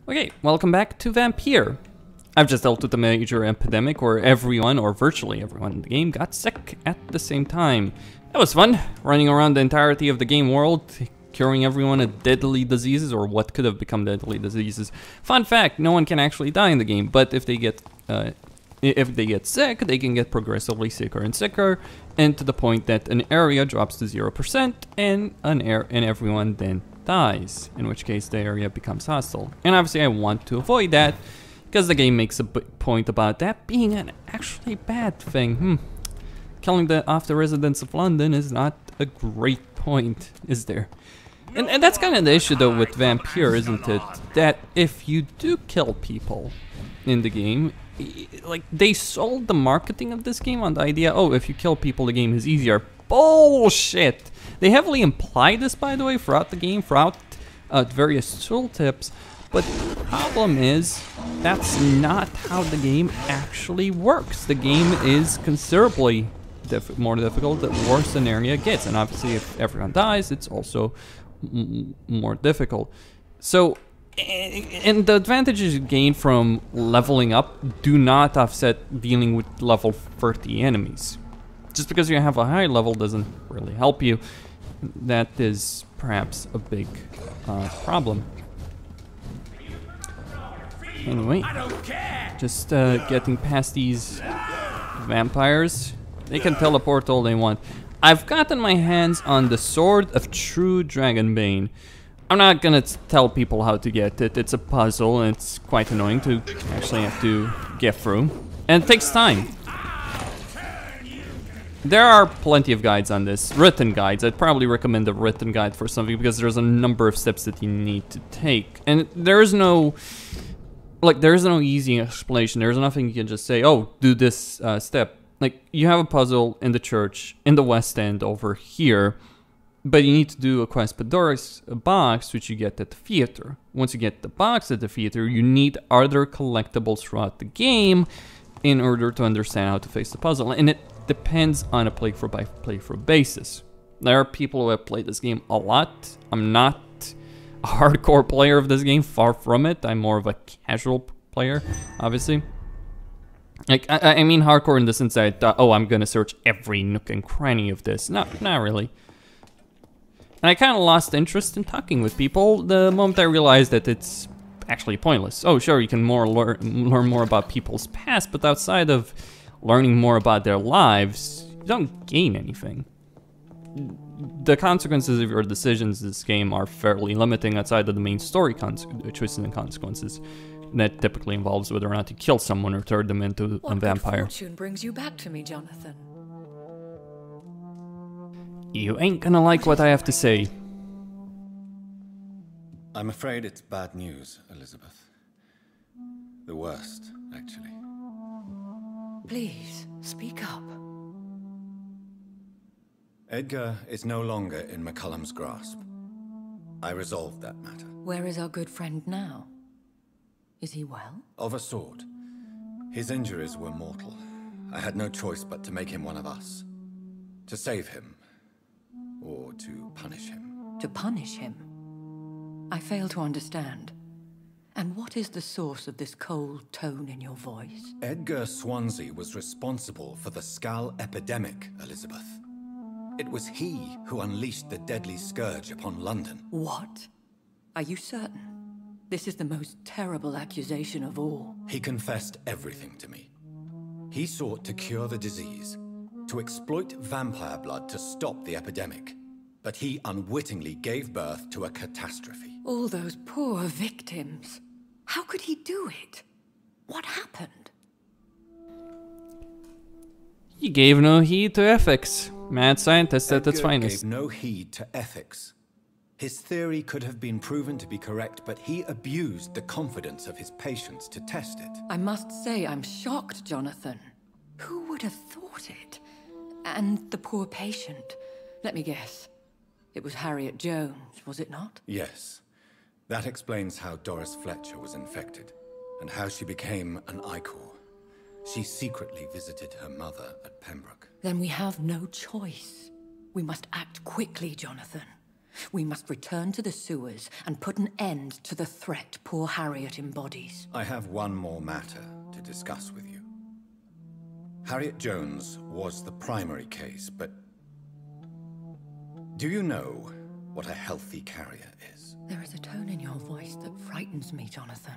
Okay, welcome back to Vampyr. I've just dealt with a major epidemic where everyone, or virtually everyone in the game, got sick at the same time. That was fun, running around the entirety of the game world, curing everyone of deadly diseases, or what could have become deadly diseases. Fun fact, no one can actually die in the game, but if they get sick, they can get progressively sicker and sicker, and to the point that an area drops to 0%, and everyone then dies, in which case the area becomes hostile. And obviously I want to avoid that, because the game makes a point about that being an actually bad thing. Killing off the residents of London is not a great point, is there? And that's kind of the issue though with Vampyr, isn't it? That if you do kill people in the game, like they sold the marketing of this game on the idea, oh, if you kill people the game is easier. Bullshit! They heavily imply this, by the way, throughout the game, throughout various tooltips, but the problem is that's not how the game actually works. The game is considerably more difficult the worse an area gets, and obviously if everyone dies, it's also more difficult. So, and the advantages you gain from leveling up do not offset dealing with level 30 enemies. Just because you have a high level doesn't really help you. That is perhaps a big problem. Anyway, just getting past these vampires. They can teleport all they want. I've gotten my hands on the Sword of True Dragonbane. I'm not gonna tell people how to get it. It's a puzzle and it's quite annoying to actually have to get through. And it takes time. There are plenty of guides on this, written guides. I'd probably recommend a written guide for something because there's a number of steps that you need to take. And there is no easy explanation. There's nothing you can just say, oh, do this step. Like, you have a puzzle in the church, in the West End over here, but you need to do a quest Pandora's box, which you get at the theater. Once you get the box at the theater, you need other collectibles throughout the game in order to understand how to face the puzzle. And it depends on a playthrough by playthrough basis. There are people who have played this game a lot. I'm not a hardcore player of this game, far from it. I'm more of a casual player, obviously. Like, I mean hardcore in the sense that I thought, oh, I'm gonna search every nook and cranny of this. Not really. And I kind of lost interest in talking with people the moment I realized that it's actually pointless. Oh, sure, you can learn more about people's past, but outside of learning more about their lives, you don't gain anything. The consequences of your decisions in this game are fairly limiting outside of the main story choices and consequences. That typically involves whether or not you kill someone or turn them into a vampire. What fortune brings you back to me, Jonathan? You ain't gonna like what I have to say. I'm afraid it's bad news, Elizabeth. The worst, actually. Please, speak up. Edgar is no longer in McCullum's grasp. I resolved that matter. Where is our good friend now? Is he well? Of a sort. His injuries were mortal. I had no choice but to make him one of us. To save him. Or to punish him. To punish him? I fail to understand. And what is the source of this cold tone in your voice? Edgar Swansea was responsible for the Skull epidemic, Elizabeth. It was he who unleashed the deadly scourge upon London. What? Are you certain? This is the most terrible accusation of all. He confessed everything to me. He sought to cure the disease, to exploit vampire blood to stop the epidemic. But he unwittingly gave birth to a catastrophe. All those poor victims. How could he do it? What happened? He gave no heed to ethics. Mad scientist at its Edgar finest. gave no heed to ethics. His theory could have been proven to be correct, but he abused the confidence of his patients to test it. I must say I'm shocked, Jonathan. Who would have thought it? And the poor patient. Let me guess. It was Harriet Jones, was it not? Yes. That explains how Doris Fletcher was infected, and how she became an Icor. She secretly visited her mother at Pembroke. Then we have no choice. We must act quickly, Jonathan. We must return to the sewers and put an end to the threat poor Harriet embodies. I have one more matter to discuss with you. Harriet Jones was the primary case, but do you know what a healthy carrier is? There is a tone in your voice that frightens me, Jonathan.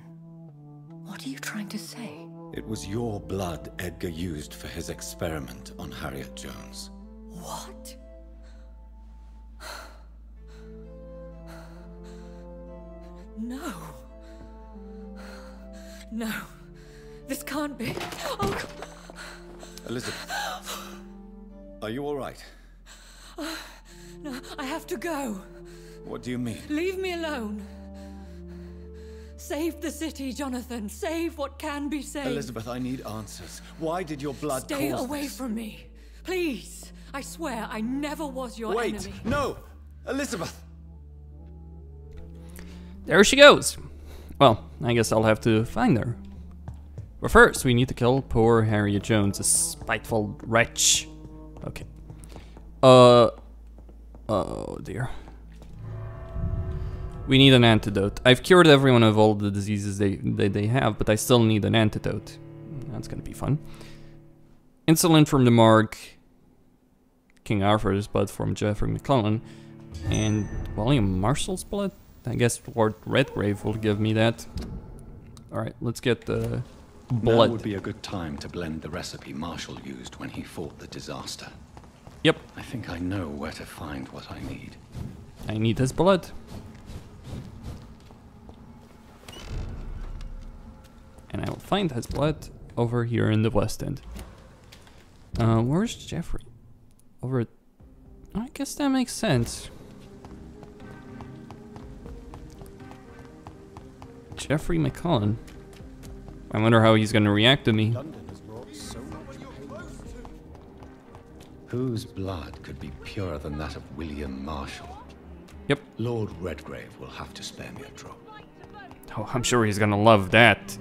What are you trying to say? It was your blood Edgar used for his experiment on Harriet Jones. What? No. No. This can't be. Oh. Elizabeth, are you all right? No, I have to go. What do you mean? Leave me alone. Save the city, Jonathan. Save what can be saved. Elizabeth, I need answers. Why did your blood Stay cause away this? from me. Please. I swear I never was your Wait, enemy. no! Elizabeth! There she goes. Well, I guess I'll have to find her. But first, we need to kill poor Harriet Jones, a spiteful wretch. Okay. Oh dear. We need an antidote. I've cured everyone of all the diseases they have, but I still need an antidote. That's gonna be fun. Insulin from the morgue. King Arthur's blood from Geoffrey McClellan. And William Marshall's blood? I guess Lord Redgrave will give me that. Alright, let's get the blood. Now would be a good time to blend the recipe Marshall used when he fought the disaster. Yep. I think I know where to find what I need. I need his blood. And I will find his blood over here in the West End. Where's Geoffrey? Over... I guess that makes sense. Geoffrey McClellan. I wonder how he's gonna react to me. Whose blood could be purer than that of William Marshall? Yep. Lord Redgrave will have to spare me a drop. Oh, I'm sure he's gonna love that.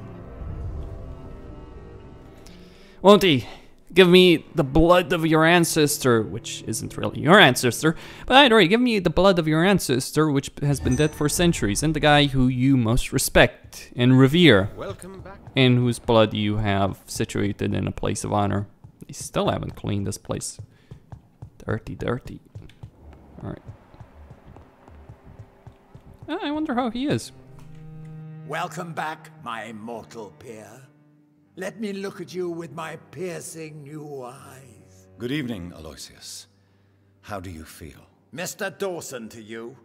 Won't he? Give me the blood of your ancestor, which isn't really your ancestor, but either way, give me the blood of your ancestor, which has been dead for centuries, and the guy who you most respect and revere, Welcome back. and whose blood you have situated in a place of honor. They still haven't cleaned this place. Dirty, dirty. Alright. I wonder how he is. Welcome back, my mortal peer. Let me look at you with my piercing new eyes. Good evening, Aloysius. How do you feel? Mr. Dawson to you.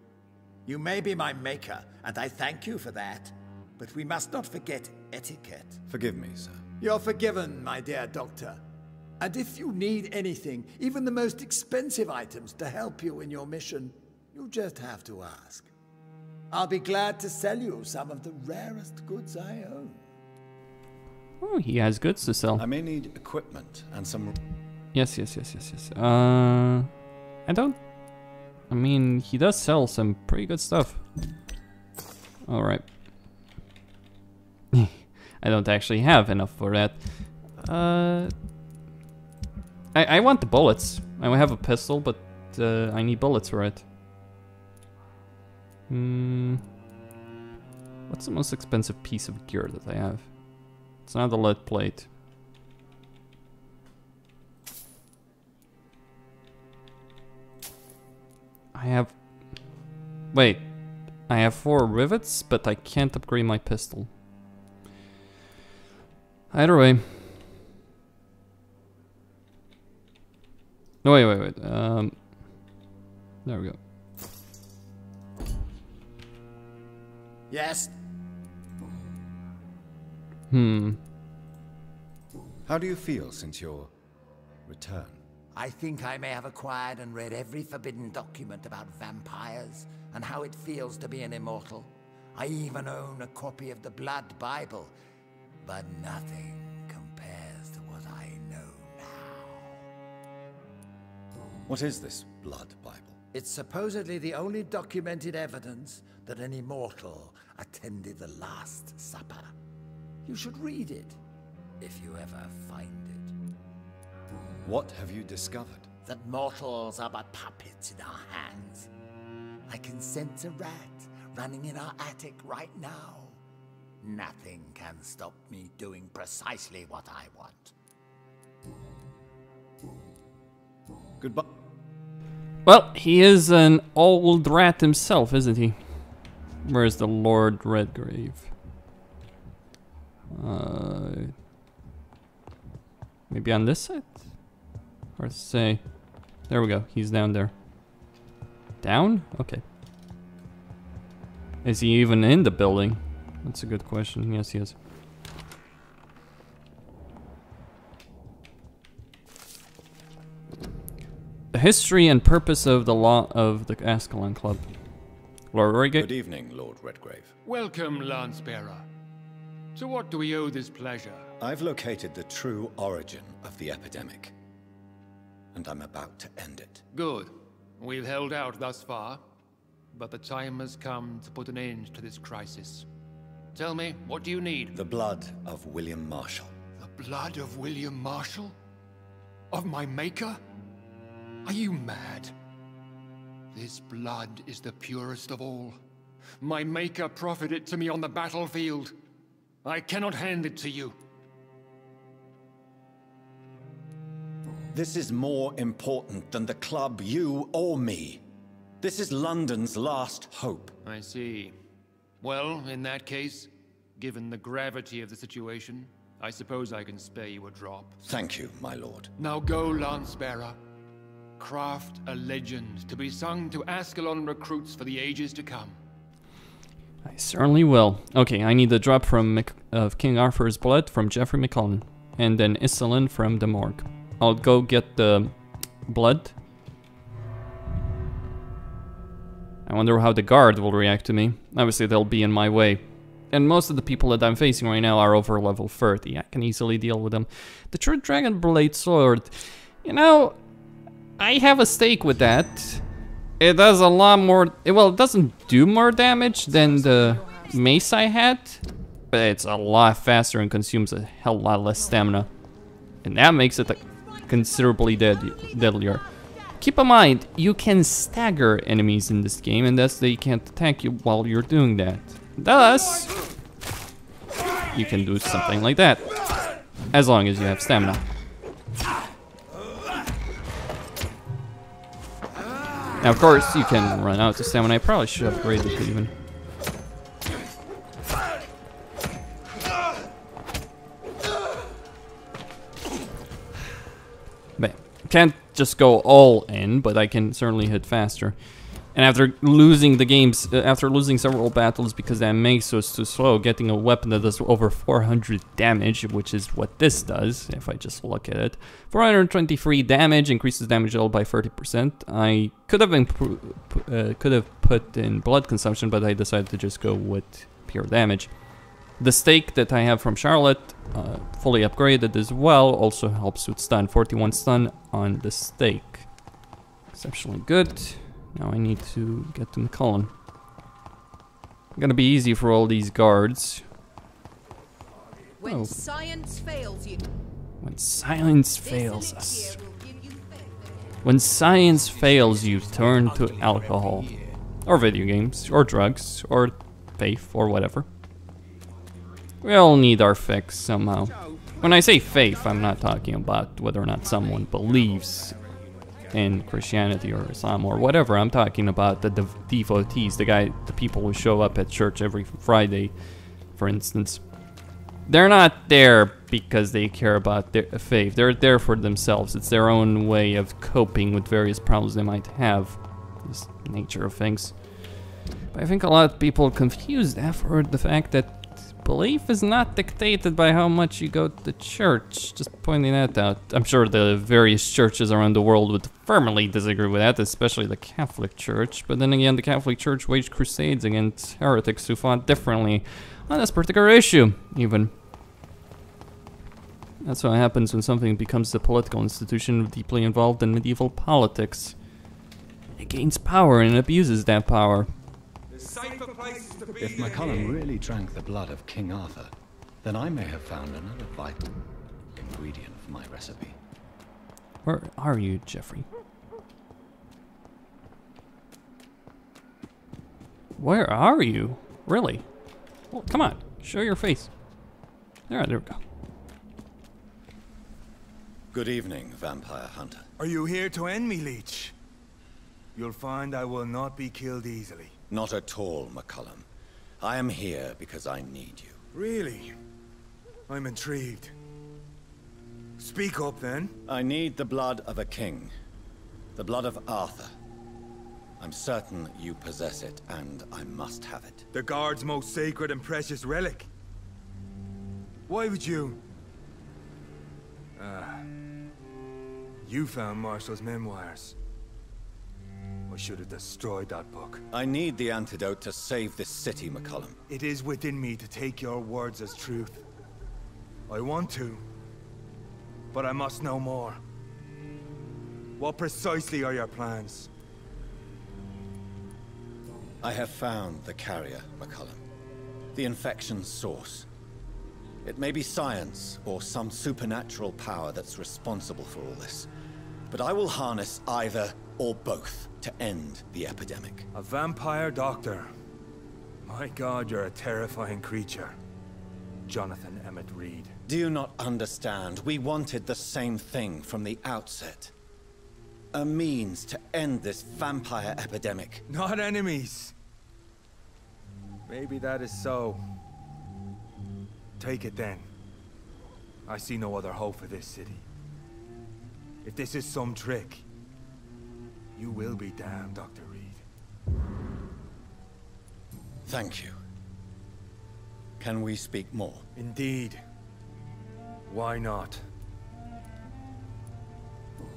You may be my maker, and I thank you for that. But we must not forget etiquette. Forgive me, sir. You're forgiven, my dear doctor. And if you need anything, even the most expensive items to help you in your mission, you just have to ask. I'll be glad to sell you some of the rarest goods I own. Oh, he has goods to sell. I may need equipment and some... Yes. I mean, he does sell some pretty good stuff. Alright. I don't actually have enough for that. I want the bullets. I have a pistol, but I need bullets for it. What's the most expensive piece of gear that I have? It's not the lead plate. I have... Wait. I have 4 rivets, but I can't upgrade my pistol. Either way. No, wait. There we go. Yes? How do you feel since your return? I think I may have acquired and read every forbidden document about vampires and how it feels to be an immortal. I even own a copy of the Blood Bible, but nothing compares to what I know now. What is this Blood Bible? It's supposedly the only documented evidence that an immortal attended the Last Supper. You should read it, if you ever find it. What have you discovered? That mortals are but puppets in our hands. I can sense a rat running in our attic right now. Nothing can stop me doing precisely what I want. Goodbye. Well, he is an old rat himself, isn't he? Where's the Lord Redgrave? Maybe on this side? Hard to say. There we go. He's down there. Down? Okay. Is he even in the building? That's a good question. Yes, he is. The history and purpose of the law of the Ascalon Club. Lord Reid. Good evening, Lord Redgrave. Welcome, Lance-bearer. To what do we owe this pleasure? I've located the true origin of the epidemic, and I'm about to end it. Good. We've held out thus far, but the time has come to put an end to this crisis. Tell me, what do you need? The blood of William Marshall. The blood of William Marshall? Of my maker? Are you mad? This blood is the purest of all. My maker proffered it to me on the battlefield. I cannot hand it to you. This is more important than the club, you or me. This is London's last hope. I see. Well, in that case, given the gravity of the situation, I suppose I can spare you a drop. Thank you, my lord. Now go, Lance-bearer. Craft a legend to be sung to Ascalon recruits for the ages to come. I certainly will. Okay, I need the drop from of King Arthur's blood from Geoffrey McCullen, and then Iselin from the morgue. I'll go get the blood. I wonder how the guard will react to me. Obviously, they'll be in my way. And most of the people that I'm facing right now are over level 30. I can easily deal with them. The True Dragon Blade Sword. You know, I have a stake with that. It does a lot more... Well, it doesn't do more damage than the mace I had. But it's a lot faster and consumes a hell lot less stamina. And that makes it considerably deadlier. Keep in mind, you can stagger enemies in this game, and thus they can't attack you while you're doing that. Thus, you can do something like that, as long as you have stamina. Now, of course, you can run out of stamina. I probably should have upgraded it even. But can't just go all in, but I can certainly hit faster. And after losing the games, after losing several battles because that mace was too slow, getting a weapon that does over 400 damage, which is what this does, if I just look at it. 423 damage, increases damage level by 30%. I could have put in blood consumption, but I decided to just go with pure damage. The stake that I have from Charlotte, fully upgraded as well, also helps with stun. 41 stun on the stake. Exceptionally good. Now I need to get to McCullen. Gonna be easy for all these guards. When science fails you. When science fails us. When science fails you, turn to alcohol. Or video games, or drugs, or faith, or whatever. We all need our fix somehow. When I say faith, I'm not talking about whether or not someone believes in Christianity or Islam or whatever. I'm talking about the devotees, the people who show up at church every Friday, for instance. They're not there because they care about their faith. They're there for themselves. It's their own way of coping with various problems they might have. This nature of things. But I think a lot of people confuse that for the fact that belief is not dictated by how much you go to church. Just pointing that out. I'm sure the various churches around the world would firmly disagree with that, especially the Catholic Church. But then again, the Catholic Church waged crusades against heretics who fought differently on this particular issue, even. That's what happens when something becomes a political institution deeply involved in medieval politics. It gains power and abuses that power. If McCullen really drank the blood of King Arthur, then I may have found another vital ingredient for my recipe. Where are you, Geoffrey? Where are you? Really? Well, come on, show your face. There we go. Good evening, vampire hunter. Are you here to end me, Leech? You'll find I will not be killed easily. Not at all, McCullum. I am here because I need you. Really? I'm intrigued. Speak up, then. I need the blood of a king. The blood of Arthur. I'm certain you possess it, and I must have it. The Guard's most sacred and precious relic. Why would you... You found Marshall's memoirs. I should have destroyed that book. I need the antidote to save this city, McCullum. It is within me to take your words as truth. I want to, but I must know more. What precisely are your plans? I have found the carrier, McCullum. The infection's source. It may be science or some supernatural power that's responsible for all this. But I will harness either or both to end the epidemic. A vampire doctor. My God, you're a terrifying creature. Jonathan Emmett Reid. Do you not understand? We wanted the same thing from the outset. A means to end this vampire epidemic. Not enemies. Maybe that is so. Take it then. I see no other hope for this city. If this is some trick, you will be damned, Dr. Reid. Thank you. Can we speak more? Indeed. Why not?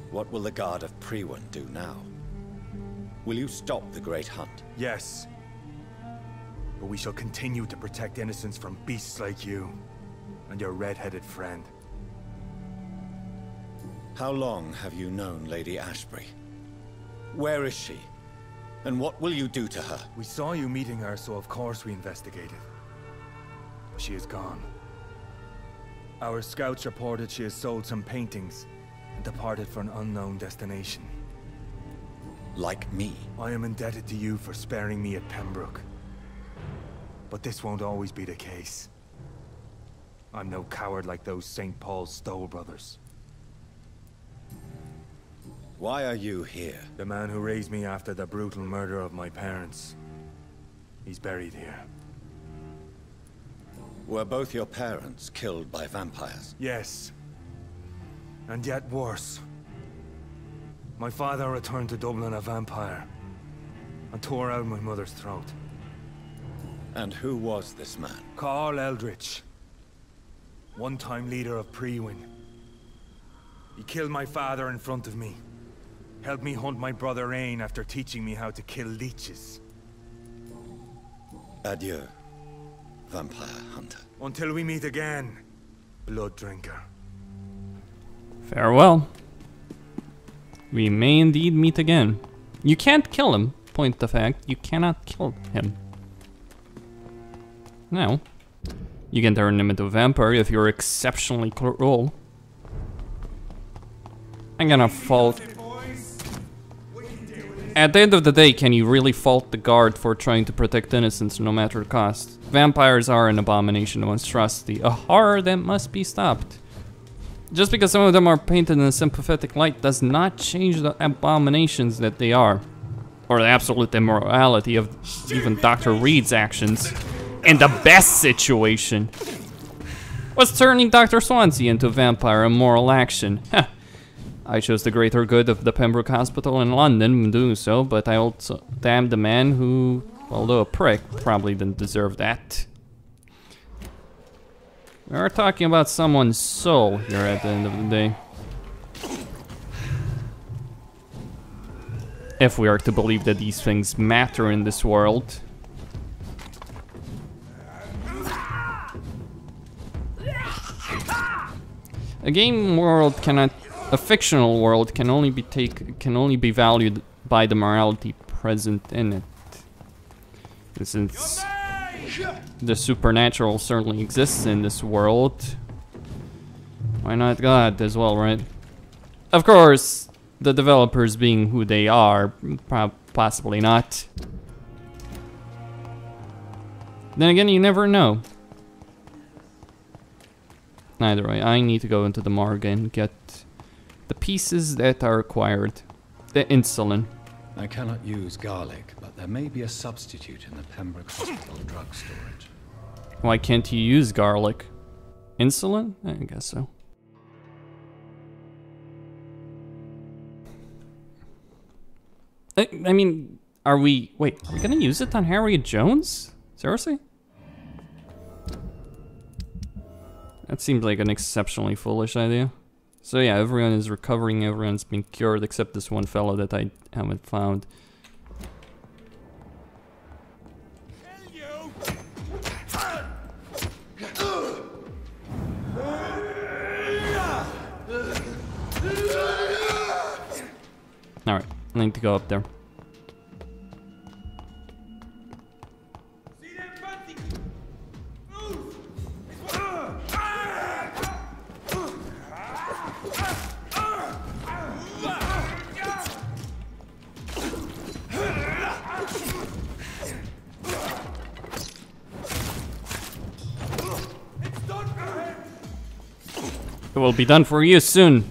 What will the Guard of Priwen do now? Will you stop the Great Hunt? Yes. But we shall continue to protect innocents from beasts like you and your red-headed friend. How long have you known Lady Ashbury? Where is she? And what will you do to her? We saw you meeting her, so of course we investigated. But she is gone. Our scouts reported she has sold some paintings and departed for an unknown destination. Like me? I am indebted to you for sparing me at Pembroke. But this won't always be the case. I'm no coward like those St. Paul's Stoll brothers. Why are you here? The man who raised me after the brutal murder of my parents. He's buried here. Were both your parents killed by vampires? Yes. And yet worse. My father returned to Dublin a vampire and tore out my mother's throat. And who was this man? Carl Eldritch. One-time leader of Priwen. He killed my father in front of me. Helped me hunt my brother Ain after teaching me how to kill leeches. Adieu, vampire hunter. Until we meet again, blood drinker. Farewell. We may indeed meet again. You can't kill him, point the fact. You cannot kill him. Now, you can turn him into a vampire if you're exceptionally cruel. I'm gonna fault... At the end of the day, can you really fault the Guard for trying to protect innocents no matter the cost? Vampires are an abomination, a monstrosity, a horror that must be stopped. Just because some of them are painted in a sympathetic light does not change the abominations that they are. Or the absolute immorality of even Dr. Reid's actions. In the best situation was turning Dr. Swansea into a vampire, immoral action. I chose the greater good of the Pembroke Hospital in London in doing so, but I also damned the man who, although a prick, probably didn't deserve that. We are talking about someone's soul here at the end of the day. If we are to believe that these things matter in this world. A game world cannot, a fictional world can only be valued by the morality present in it. And since the supernatural certainly exists in this world, why not God as well, right? Of course, the developers being who they are, possibly not. Then again, you never know. Either way, I need to go into the morgue and get the pieces that are required. The insulin. I cannot use garlic, but there may be a substitute in the Pembroke Hospital drug storage. Why can't you use garlic? Insulin? I guess so. I mean, are we gonna use it on Harriet Jones? Seriously? That seems like an exceptionally foolish idea. So yeah, everyone is recovering, everyone's been cured except this one fellow that I haven't found. Alright, I need to go up there. It will be done for you soon.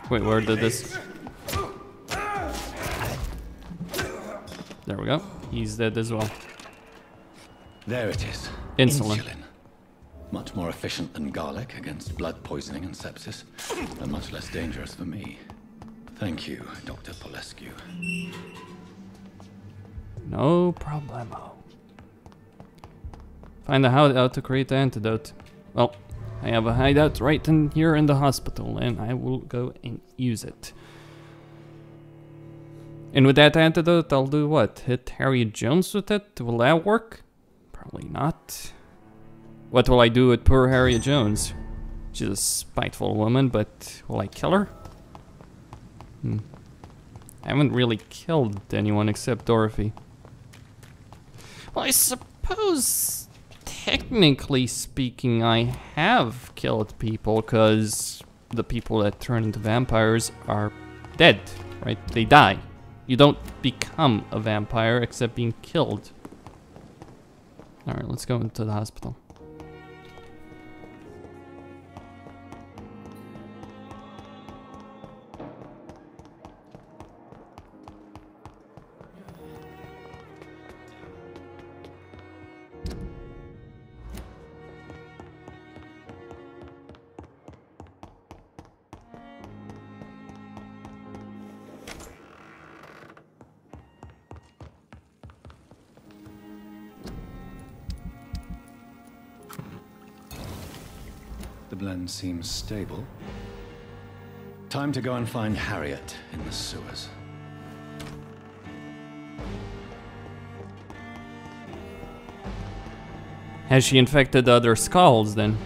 Wait, where did this? There we go. He's dead as well. There it is. Insulin. Much more efficient than garlic against blood poisoning and sepsis, and much less dangerous for me. Thank you, Dr. Polescu. No problemo. Find a hideout to create the antidote. Well, I have a hideout right in here in the hospital, and I will go and use it. And with that antidote, I'll do what? Hit Harriet Jones with it? Will that work? Probably not. What will I do with poor Harriet Jones? She's a spiteful woman, but will I kill her? I haven't really killed anyone except Dorothy. Well, I suppose, technically speaking, I have killed people, because the people that turn into vampires are dead, right? They die. You don't become a vampire except being killed. Alright, let's go into the hospital. The blend seems stable. Time to go and find Harriet in the sewers. Has she infected the other skulls then?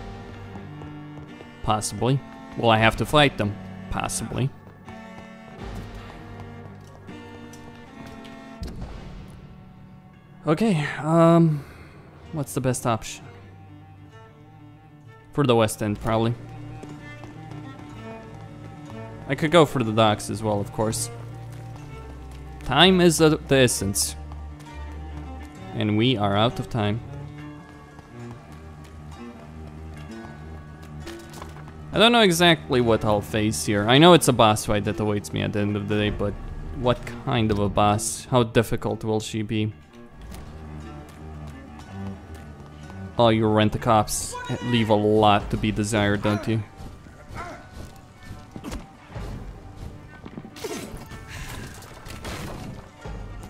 Possibly. Will I have to fight them? Possibly. Okay, what's the best option? For the West End, probably. I could go for the docks as well, of course. Time is the essence. And we are out of time. I don't know exactly what I'll face here. I know it's a boss fight that awaits me at the end of the day, but what kind of a boss? How difficult will she be? Oh, you rent-a-cops leave a lot to be desired, don't you?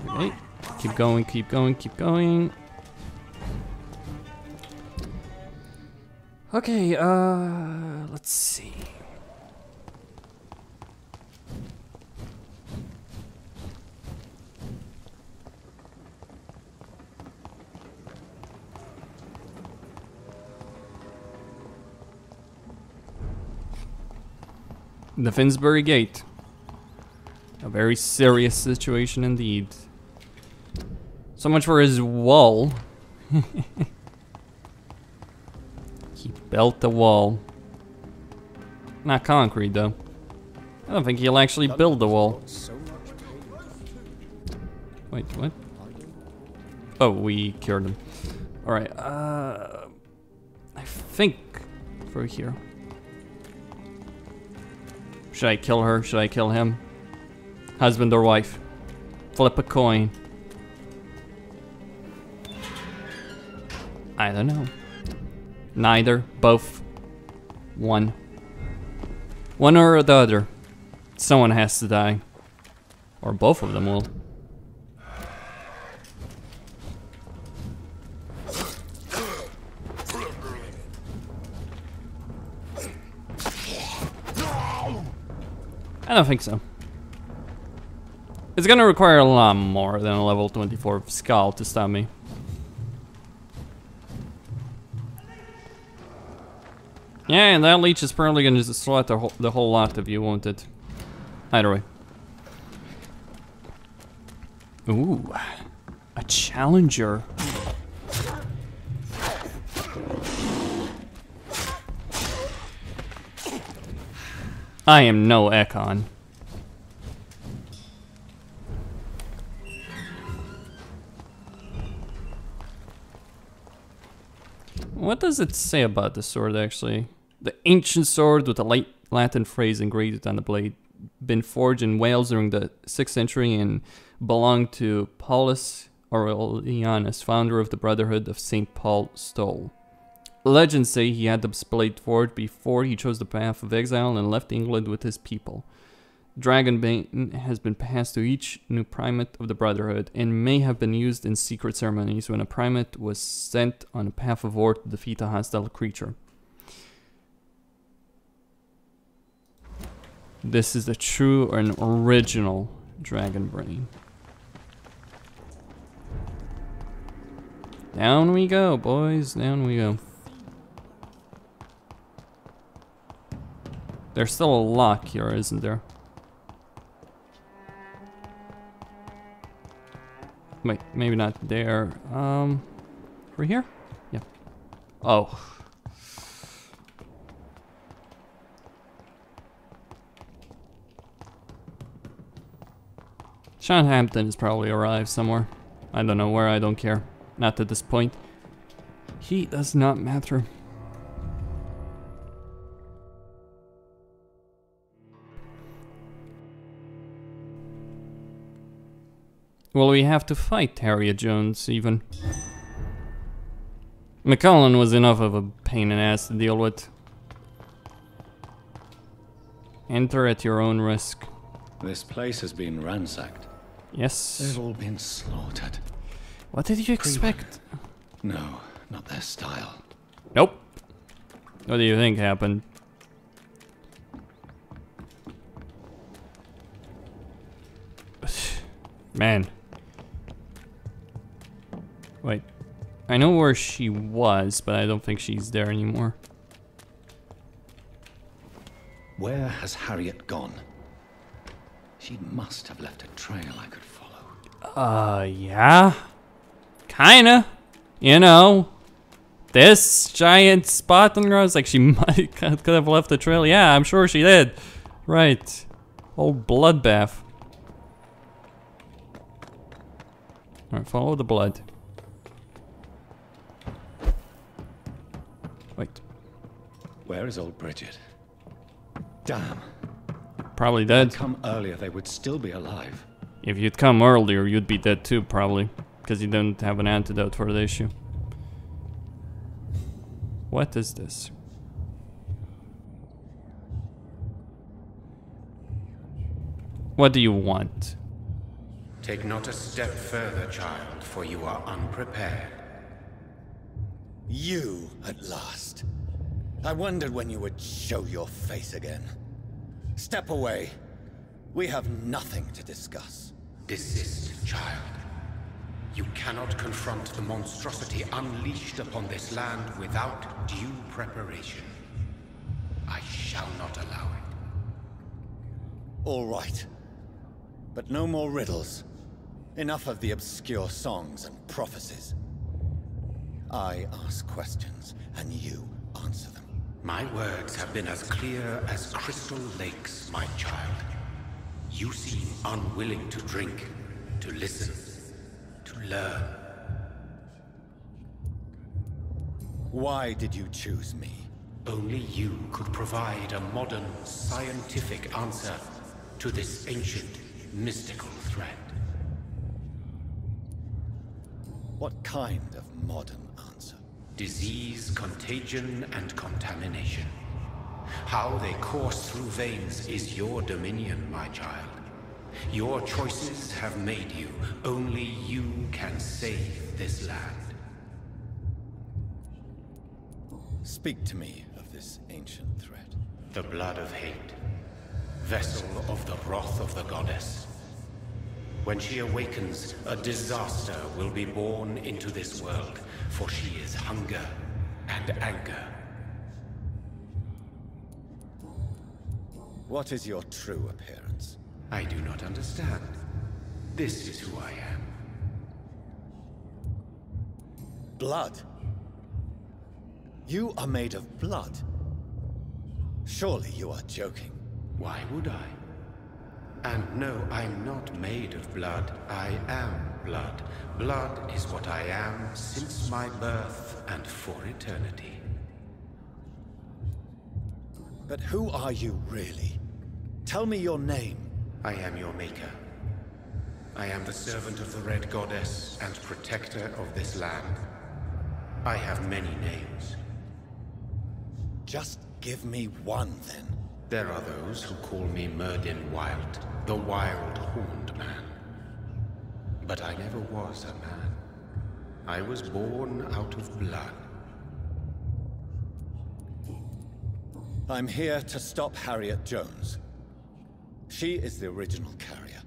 Okay, keep going, keep going, keep going. Okay, let's see. The Finsbury Gate. A very serious situation indeed. So much for his wall. He built the wall. Not concrete though. I don't think he'll actually build the wall. Wait, what? Oh, we cured him. Alright, I think through here. Should I kill her? Should I kill him? Husband or wife? Flip a coin. I don't know. Neither. Both. One. One or the other. Someone has to die. Or both of them will. I don't think so. It's gonna require a lot more than a level 24 skull to stop me. Yeah, and that leech is probably gonna just slaughter the whole lot of you, won't it? Either way. Ooh, a challenger. I am no Ekon. What does it say about the sword, actually? The ancient sword with a late Latin phrase engraved on the blade. Been forged in Wales during the 6th century and belonged to Paulus Aurelianus, founder of the Brotherhood of St. Paul Stole. Legends say he had the blade forged before he chose the path of exile and left England with his people. Dragonbane has been passed to each new primate of the Brotherhood and may have been used in secret ceremonies when a primate was sent on a path of war to defeat a hostile creature. This is the true and original Dragonbane. Down we go, boys. Down we go. There's still a lock here, isn't there? Wait, maybe not there. For here? Yeah. Oh. Sean Hampton has probably arrived somewhere. I don't know where, I don't care. Not at this point. He does not matter. Well, we have to fight Harriet Jones, even. McCullen was enough of a pain in the ass to deal with. Enter at your own risk. This place has been ransacked. Yes. They've all been slaughtered. What did you expect? No, not their style. Nope. What do you think happened? Man. Wait. I know where she was, but I don't think she's there anymore. Where has Harriet gone? She must have left a trail I could follow. Yeah. Kinda. You know. This giant spot on the ground, like she might could have left a trail. Yeah, I'm sure she did. Right. Whole bloodbath. Alright, follow the blood. Wait. Where is old Bridget? Damn. Probably dead. If I'd come earlier, they would still be alive. If you'd come earlier, you'd be dead too, probably. Because you don't have an antidote for the issue. What is this? What do you want? Take not a step further, child, for you are unprepared. You, at last. I wondered when you would show your face again. Step away. We have nothing to discuss. Desist, child. You cannot confront the monstrosity unleashed upon this land without due preparation. I shall not allow it. All right. But no more riddles. Enough of the obscure songs and prophecies. I ask questions, and you answer them. My words have been as clear as crystal lakes, my child. You seem unwilling to drink, to listen, to learn. Why did you choose me? Only you could provide a modern, scientific answer to this ancient, mystical threat. What kind of modern answer? Disease, contagion, and contamination. How they course through veins is your dominion, my child. Your choices have made you. Only you can save this land. Speak to me of this ancient threat. The blood of hate. Vessel of the wrath of the goddess. When she awakens, a disaster will be born into this world, for she is hunger and anger. What is your true appearance? I do not understand. This is who I am. Blood? You are made of blood. Surely you are joking. Why would I? And no, I'm not made of blood. I am blood. Blood is what I am since my birth and for eternity. But who are you really? Tell me your name. I am your maker. I am the servant of the Red Goddess and protector of this land. I have many names. Just give me one, then. There are those who call me Myrddin Wild, the Wild Horned Man. But I never was a man. I was born out of blood. I'm here to stop Harriet Jones. She is the original carrier.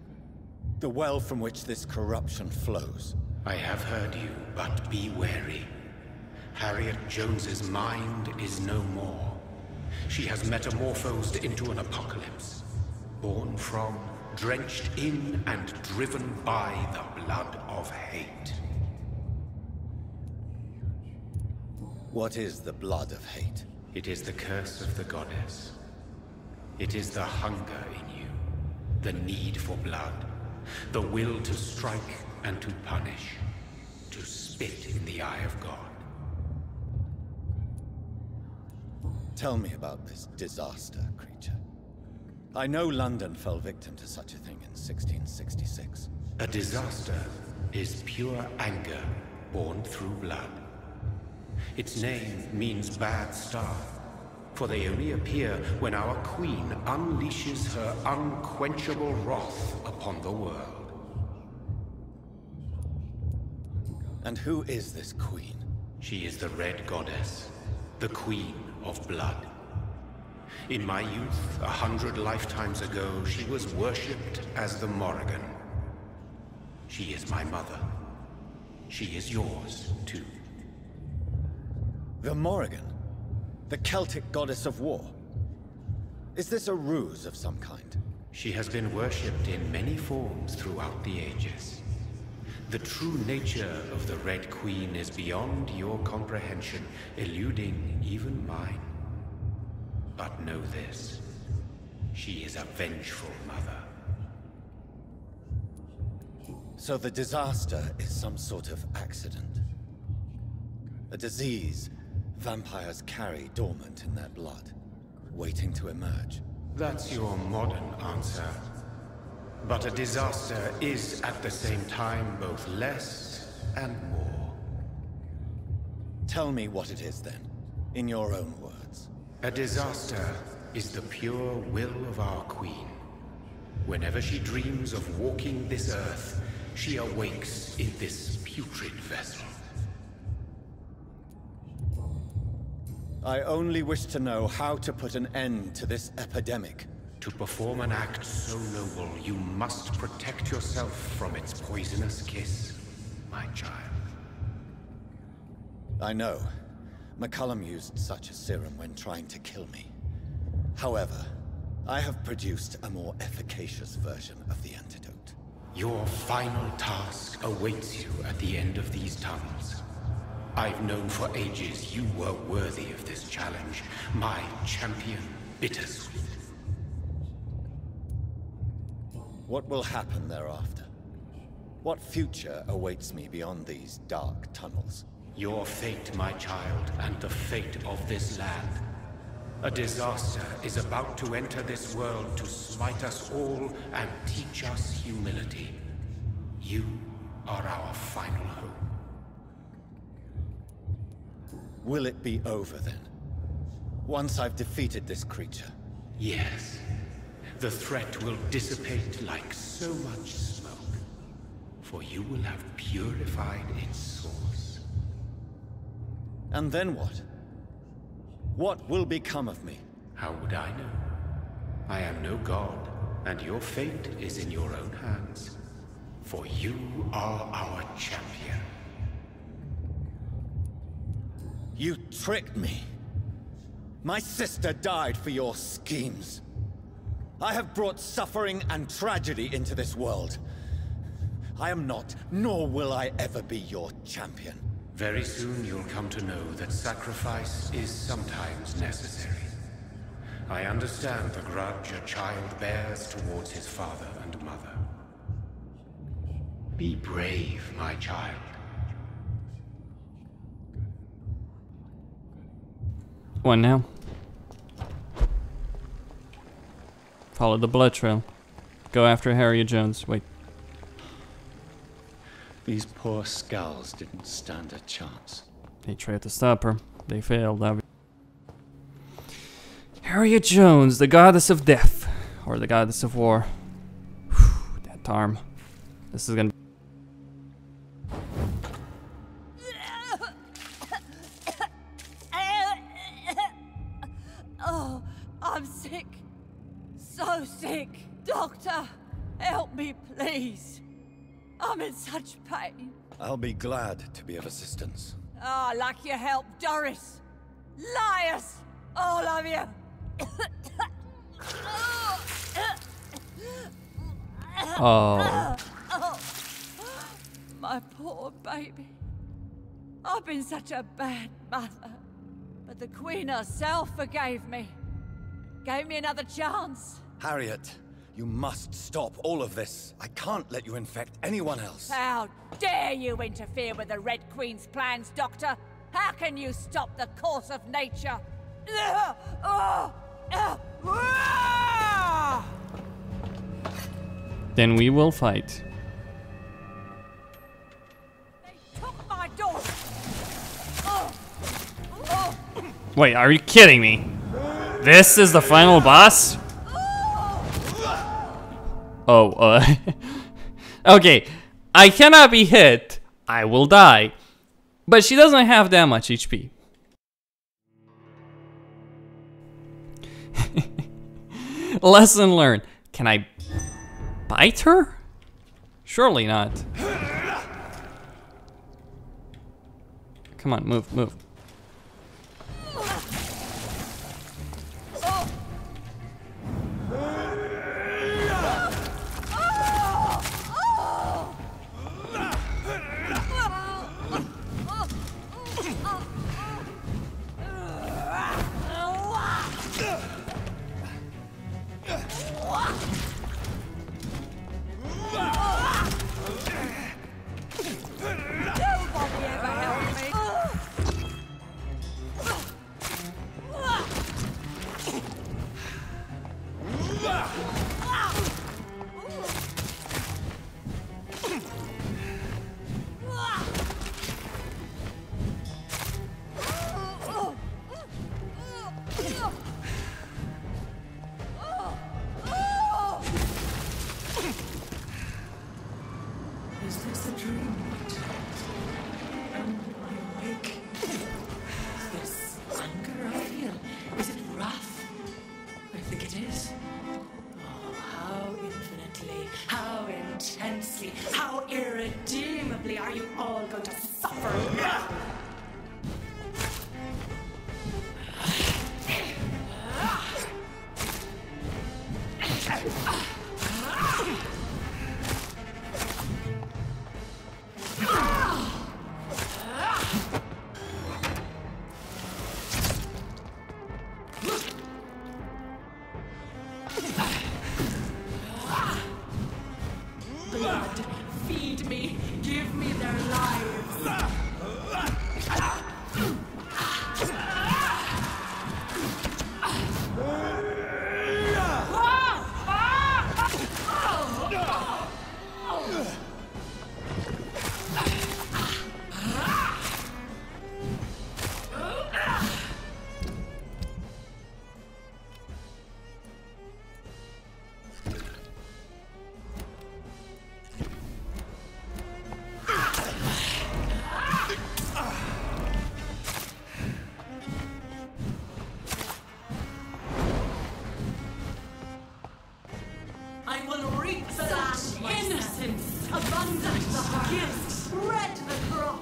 The well from which this corruption flows. I have heard you, but be wary. Harriet Jones's mind is no more. She has metamorphosed into an apocalypse. Born from, drenched in, and driven by the blood of hate. What is the blood of hate? It is the curse of the goddess. It is the hunger in you, the need for blood, the will to strike and to punish, to spit in the eye of God. Tell me about this disaster, creature. I know London fell victim to such a thing in 1666. A disaster is pure anger born through blood. Its name means bad star, for they only appear when our queen unleashes her unquenchable wrath upon the world. And who is this queen? She is the Red Goddess, the queen of blood. In my youth, 100 lifetimes ago, she was worshipped as the Morrigan. She is my mother. She is yours, too. The Morrigan? The Celtic goddess of war? Is this a ruse of some kind? She has been worshipped in many forms throughout the ages. The true nature of the Red Queen is beyond your comprehension, eluding even mine. But know this, she is a vengeful mother. So the disaster is some sort of accident? A disease vampires carry dormant in their blood, waiting to emerge? That's your modern answer. But a disaster is at the same time both less and more. Tell me what it is then, in your own words. A disaster is the pure will of our queen. Whenever she dreams of walking this earth, she awakes in this putrid vessel. I only wish to know how to put an end to this epidemic. To perform an act so noble, you must protect yourself from its poisonous kiss, my child. I know. McCullum used such a serum when trying to kill me. However, I have produced a more efficacious version of the antidote. Your final task awaits you at the end of these tunnels. I've known for ages you were worthy of this challenge. My champion, Bittersweet. What will happen thereafter? What future awaits me beyond these dark tunnels? Your fate, my child, and the fate of this land. A disaster is about to enter this world to smite us all and teach us humility. You are our final hope. Will it be over then? Once I've defeated this creature? Yes. The threat will dissipate like so much smoke. For you will have purified its source. And then what? What will become of me? How would I know? I am no god, and your fate is in your own hands. For you are our champion. You tricked me. My sister died for your schemes. I have brought suffering and tragedy into this world. I am not, nor will I ever be your champion. Very soon you'll come to know that sacrifice is sometimes necessary. I understand the grudge a child bears towards his father and mother. Be brave, my child. What now? Follow the blood trail. Go after Harriet Jones. Wait. These poor skulls didn't stand a chance. They tried to stop her. They failed. Harriet Jones, the goddess of death. Or the goddess of war. Whew, that arm. This is gonna be... Oh, I'm sick. So sick. Doctor, help me, please. I'm in such pain. I'll be glad to be of assistance. Ah, like your help, Doris. Liars, all of you. Oh. My poor baby. I've been such a bad mother. But the Queen herself forgave me. Gave me another chance. Harriet, you must stop all of this. I can't let you infect anyone else. How dare you interfere with the Red Queen's plans, Doctor? How can you stop the course of nature? Then we will fight. They took my daughter. Wait, are you kidding me? This is the final boss? Oh, okay. I cannot be hit. I will die. But she doesn't have that much HP. Lesson learned. Can I bite her? Surely not. Come on, move, move. Is this a dream? Am I awake? This anger I feel, is it wrath? I think it is. Oh, how infinitely, how intensely, how irredeemably are you all going to suffer now? feed me, give me their lives. I will reap such innocence, abundant guilt, spread the crop.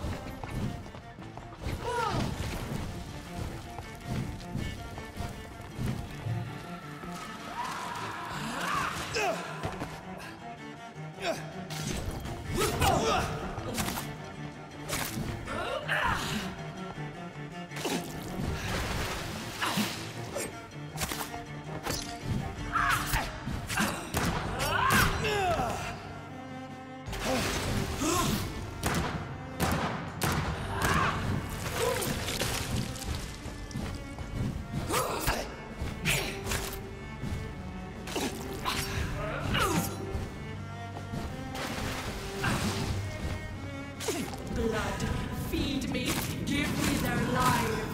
Blood, feed me, give me their lives.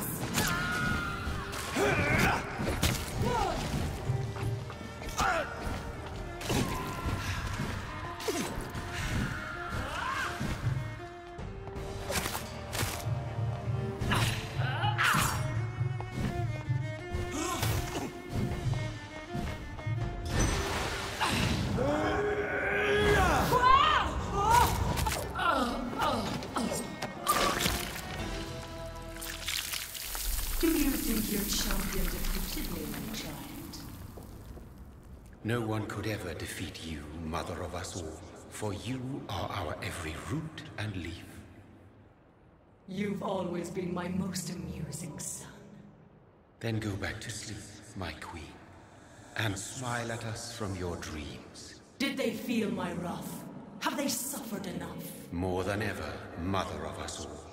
Do you think your champion defeated me, my giant? No one could ever defeat you, mother of us all, for you are our every root and leaf. You've always been my most amusing son. Then go back to sleep, my queen, and smile at us from your dreams. Did they feel my wrath? Have they suffered enough? More than ever, mother of us all.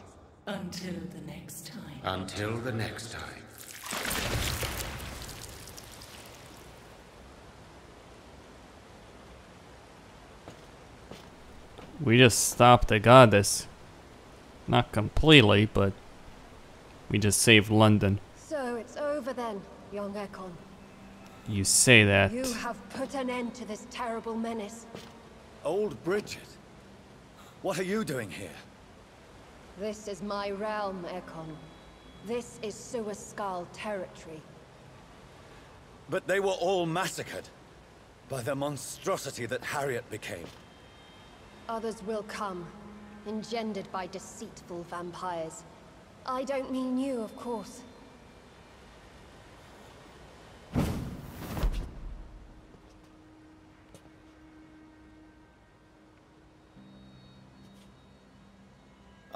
Until the next time. Until the next time. We just stopped the goddess. Not completely, but we just saved London. So it's over then, young Ekon. You say that. You have put an end to this terrible menace. Old Bridget, what are you doing here? This is my realm, Ekon. This is Suaskal territory. But they were all massacred by the monstrosity that Harriet became. Others will come, engendered by deceitful vampires. I don't mean you, of course.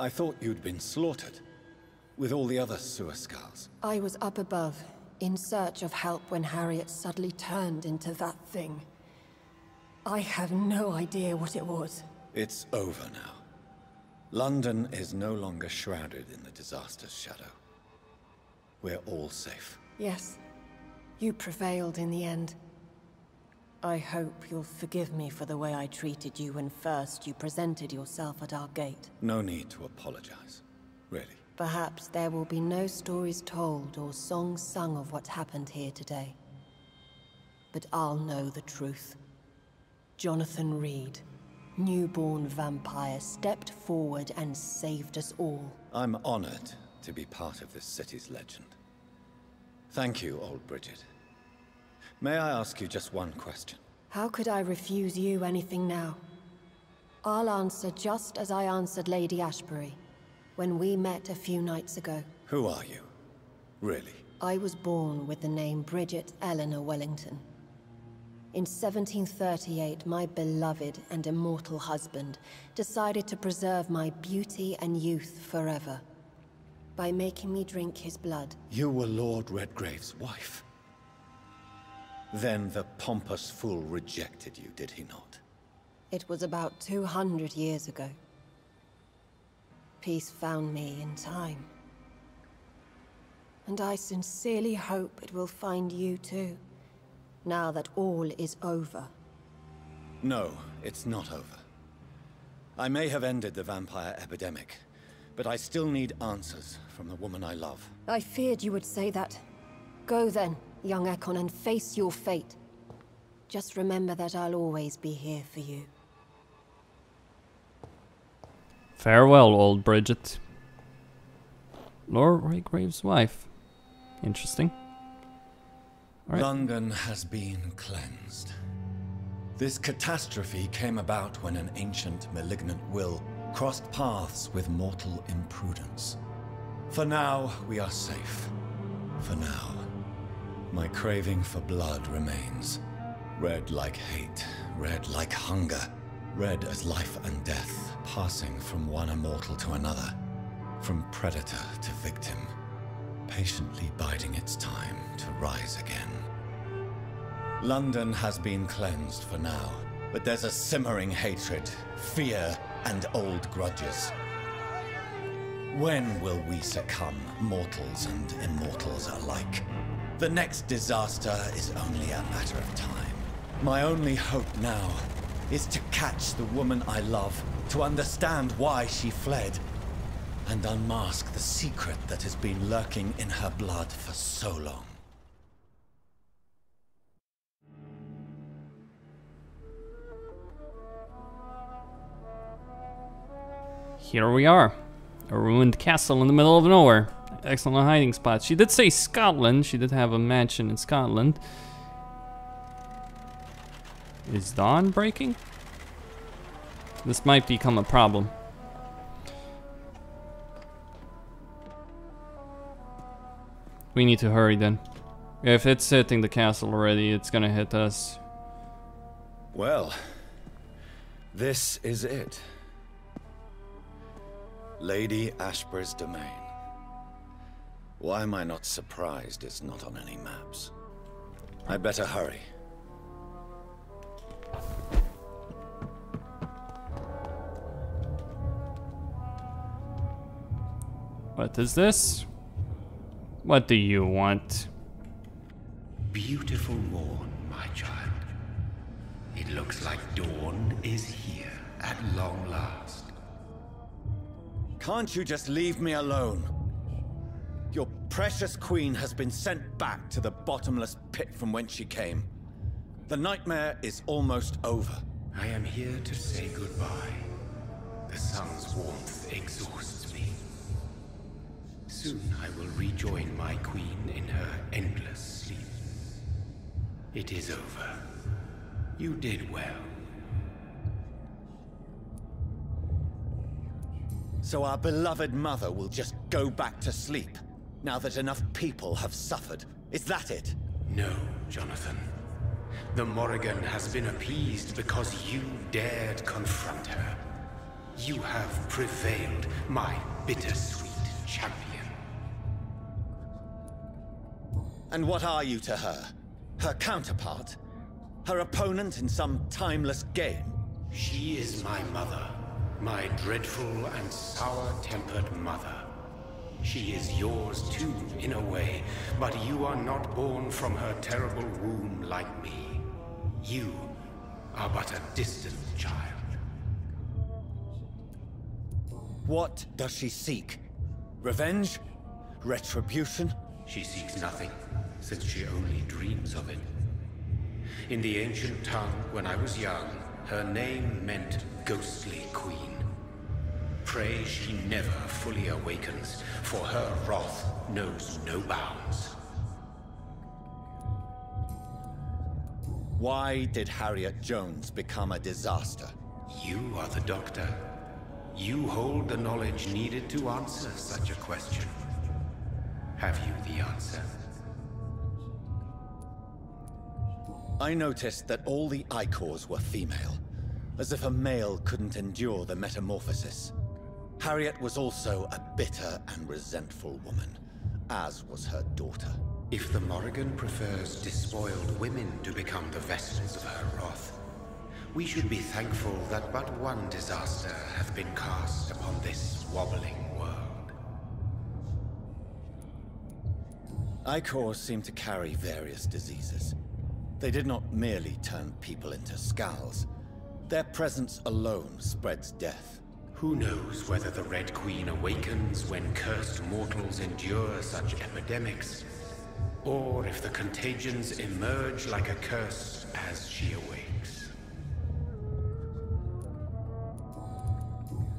I thought you'd been slaughtered, with all the other Suaskals. I was up above, in search of help when Harriet suddenly turned into that thing. I have no idea what it was. It's over now. London is no longer shrouded in the disaster's shadow. We're all safe. Yes, you prevailed in the end. I hope you'll forgive me for the way I treated you when first you presented yourself at our gate. No need to apologize, really. Perhaps there will be no stories told or songs sung of what happened here today. But I'll know the truth. Jonathan Reid, newborn vampire, stepped forward and saved us all. I'm honored to be part of this city's legend. Thank you, old Bridget. May I ask you just one question? How could I refuse you anything now? I'll answer just as I answered Lady Ashbury when we met a few nights ago. Who are you? Really? I was born with the name Bridget Eleanor Wellington. In 1738, my beloved and immortal husband decided to preserve my beauty and youth forever by making me drink his blood. You were Lord Redgrave's wife. Then the pompous fool rejected you, did he not? It was about 200 years ago. Peace found me in time. And I sincerely hope it will find you too, now that all is over. No, it's not over. I may have ended the vampire epidemic, but I still need answers from the woman I love. I feared you would say that. Go then, young Ekon, and face your fate. Just remember that I'll always be here for you. Farewell, old Bridget. Lord Raygrave's wife. Interesting. Right. London has been cleansed. This catastrophe came about when an ancient malignant will crossed paths with mortal imprudence. For now, we are safe. For now. My craving for blood remains. Red like hate, red like hunger. Red as life and death, passing from one immortal to another. From predator to victim. Patiently biding its time to rise again. London has been cleansed for now, but there's a simmering hatred, fear, and old grudges. When will we succumb, mortals and immortals alike? The next disaster is only a matter of time. My only hope now is to catch the woman I love, to understand why she fled, and unmask the secret that has been lurking in her blood for so long. Here we are. A ruined castle in the middle of nowhere. Excellent hiding spot. She did say Scotland. She did have a mansion in Scotland. Is dawn breaking? This might become a problem. We need to hurry then. If it's hitting the castle already, it's gonna hit us. Well, this is it. Lady Ashbur's domain. Why am I not surprised it's not on any maps? I'd better hurry. What is this? What do you want? Beautiful morn, my child. It looks like dawn is here at long last. Can't you just leave me alone? Your precious queen has been sent back to the bottomless pit from whence she came. The nightmare is almost over. I am here to say goodbye. The sun's warmth exhausts me. Soon I will rejoin my queen in her endless sleep. It is over. You did well. So our beloved mother will just go back to sleep, now that enough people have suffered. Is that it? No, Jonathan. The Morrigan has been appeased because you dared confront her. You have prevailed, my bittersweet champion. And what are you to her? Her counterpart? Her opponent in some timeless game? She is my mother. My dreadful and sour-tempered mother. She is yours too, in a way, but you are not born from her terrible womb like me. You are but a distant child. What does she seek? Revenge? Retribution? She seeks nothing, since she only dreams of it. In the ancient tongue, when I was young, her name meant ghostly queen. Pray she never fully awakens, for her wrath knows no bounds. Why did Harriet Jones become a disaster? You are the doctor. You hold the knowledge needed to answer such a question. Have you the answer? I noticed that all the Icors were female, as if a male couldn't endure the metamorphosis. Harriet was also a bitter and resentful woman, as was her daughter. If the Morrigan prefers despoiled women to become the vessels of her wrath, We should be thankful that but one disaster hath been cast upon this wobbling world. Icors seem to carry various diseases. They did not merely turn people into skulls. Their presence alone spreads death. Who knows whether the Red Queen awakens when cursed mortals endure such epidemics, or if the contagions emerge like a curse as she awakes.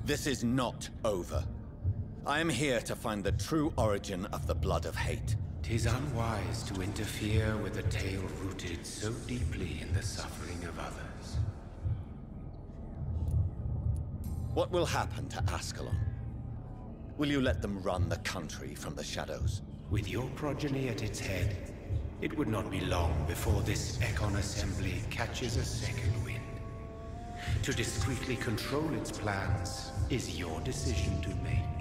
This is not over. I am here to find the true origin of the blood of hate. 'Tis unwise to interfere with a tale rooted so deeply in the suffering of others. What will happen to Ascalon? Will you let them run the country from the shadows? With your progeny at its head, it would not be long before this Ekon assembly catches a second wind. To discreetly control its plans is your decision to make.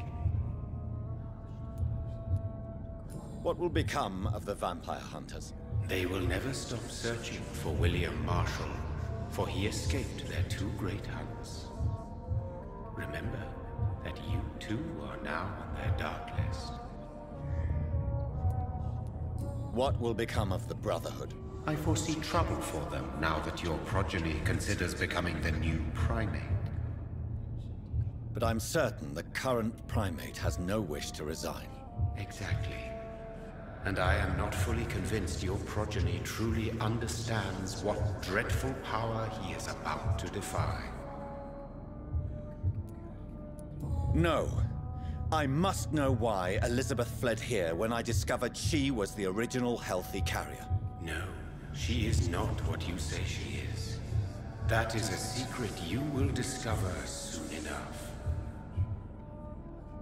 What will become of the vampire hunters? They will never stop searching for William Marshall, for he escaped their two great hunts. Remember that you too are now on their dark list. What will become of the Brotherhood? I foresee trouble for them now that your progeny considers becoming the new primate. But I'm certain the current primate has no wish to resign. Exactly. And I am not fully convinced your progeny truly understands what dreadful power he is about to defy. No. I must know why Elizabeth fled here when I discovered she was the original healthy carrier. No, she is not what you say she is. That is a secret you will discover soon enough.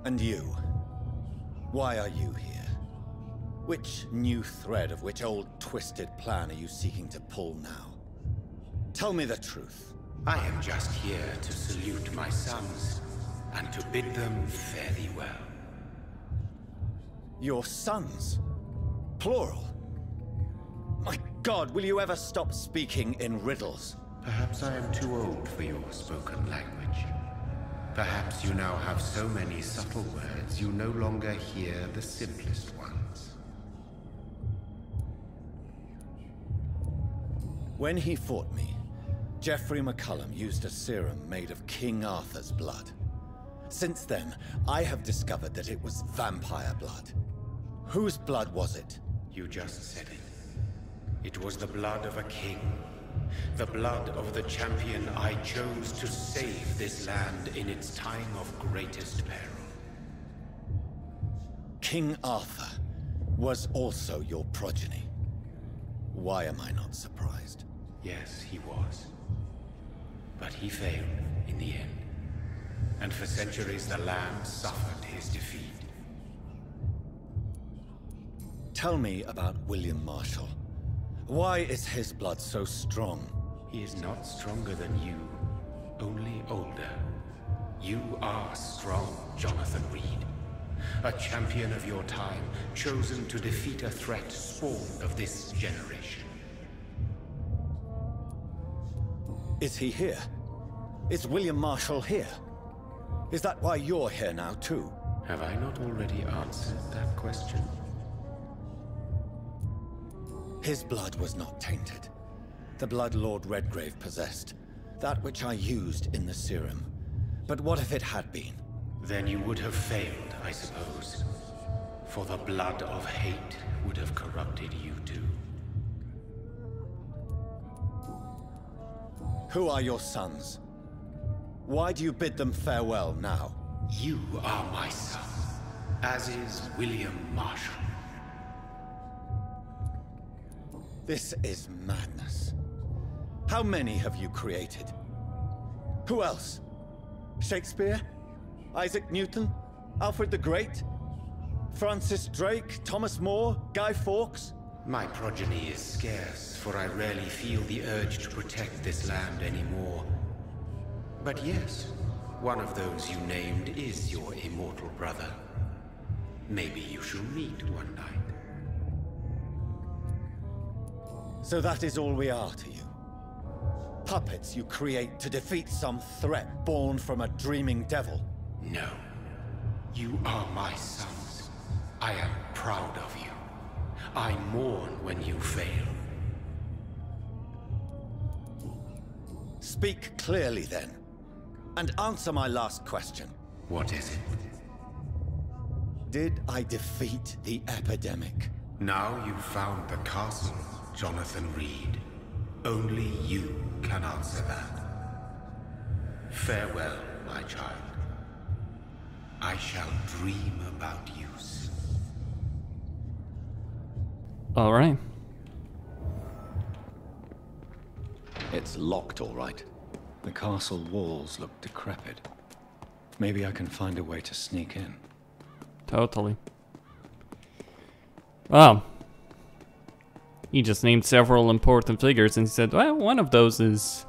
And you? Why are you here? Which new thread of which old twisted plan are you seeking to pull now? Tell me the truth. I am just here to salute my sons, and to bid them fare thee well. Your sons? Plural? My God, will you ever stop speaking in riddles? Perhaps I am too old for your spoken language. Perhaps you now have so many subtle words you no longer hear the simplest ones. When he fought me, Geoffrey McCullum used a serum made of King Arthur's blood. Since then, I have discovered that it was vampire blood. Whose blood was it? You just said it. It was the blood of a king. The blood of the champion I chose to save this land in its time of greatest peril. King Arthur was also your progeny. Why am I not surprised? Yes, he was. But he failed in the end. And for centuries the land suffered his defeat. Tell me about William Marshall. Why is his blood so strong? He is not stronger than you, only older. You are strong, Jonathan Reid. A champion of your time, chosen to defeat a threat spawned of this generation. Is he here? Is William Marshall here? Is that why you're here now, too? Have I not already answered that question? His blood was not tainted. The blood Lord Redgrave possessed. That which I used in the serum. But what if it had been? Then you would have failed, I suppose. For the blood of hate would have corrupted you too. Who are your sons? Why do you bid them farewell now? You are my son, as is William Marshall. This is madness. How many have you created? Who else? Shakespeare? Isaac Newton? Alfred the Great? Francis Drake? Thomas More? Guy Fawkes? My progeny is scarce, for I rarely feel the urge to protect this land anymore. But yes, one of those you named is your immortal brother. Maybe you shall meet one night. So that is all we are to you. puppets you create to defeat some threat born from a dreaming devil? No. You are my sons. I am proud of you. I mourn when you fail. Speak clearly then, and answer my last question. What is it? Did I defeat the epidemic? Now you've found the castle, Jonathan Reid. Only you can answer that. Farewell, my child. I shall dream about you soon. All right. It's locked, all right. The castle walls look decrepit. Maybe I can find a way to sneak in. Totally. Well, he just named several important figures and he said, well, one of those is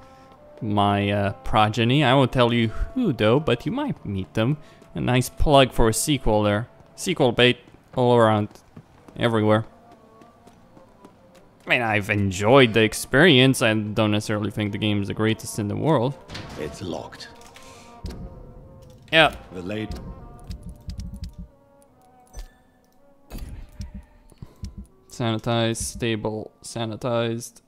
my progeny. I won't tell you who though, but you might meet them. A nice plug for a sequel there. Sequel bait all around, everywhere. I mean, I've enjoyed the experience. I don't necessarily think the game is the greatest in the world. It's locked. Yeah. The late... Sanitized, stable, sanitized.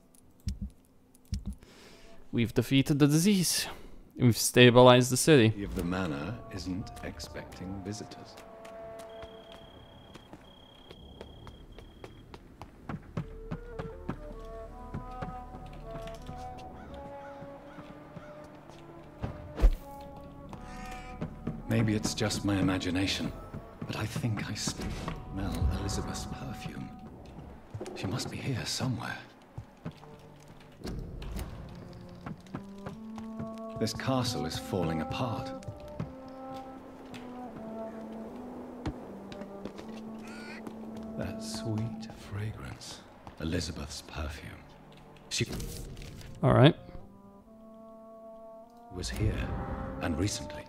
We've defeated the disease. We've stabilized the city. Of the manor isn't expecting visitors. Maybe it's just my imagination, but I think I smell Elizabeth's perfume. She must be here somewhere. This castle is falling apart. That sweet fragrance. Elizabeth's perfume. She All right. was here, and recently.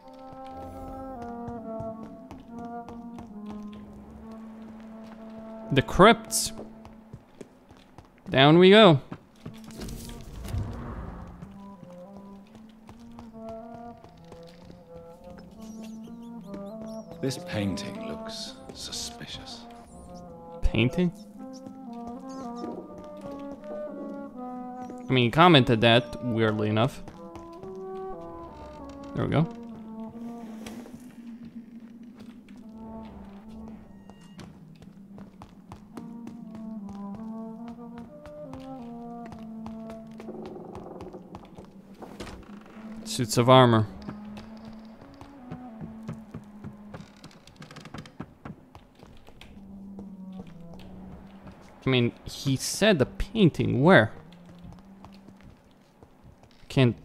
The crypts. Down we go. This painting looks suspicious. Painting? I mean, he commented that, weirdly enough. There we go. Suits of armor. I mean, he said the painting. Where? Can't...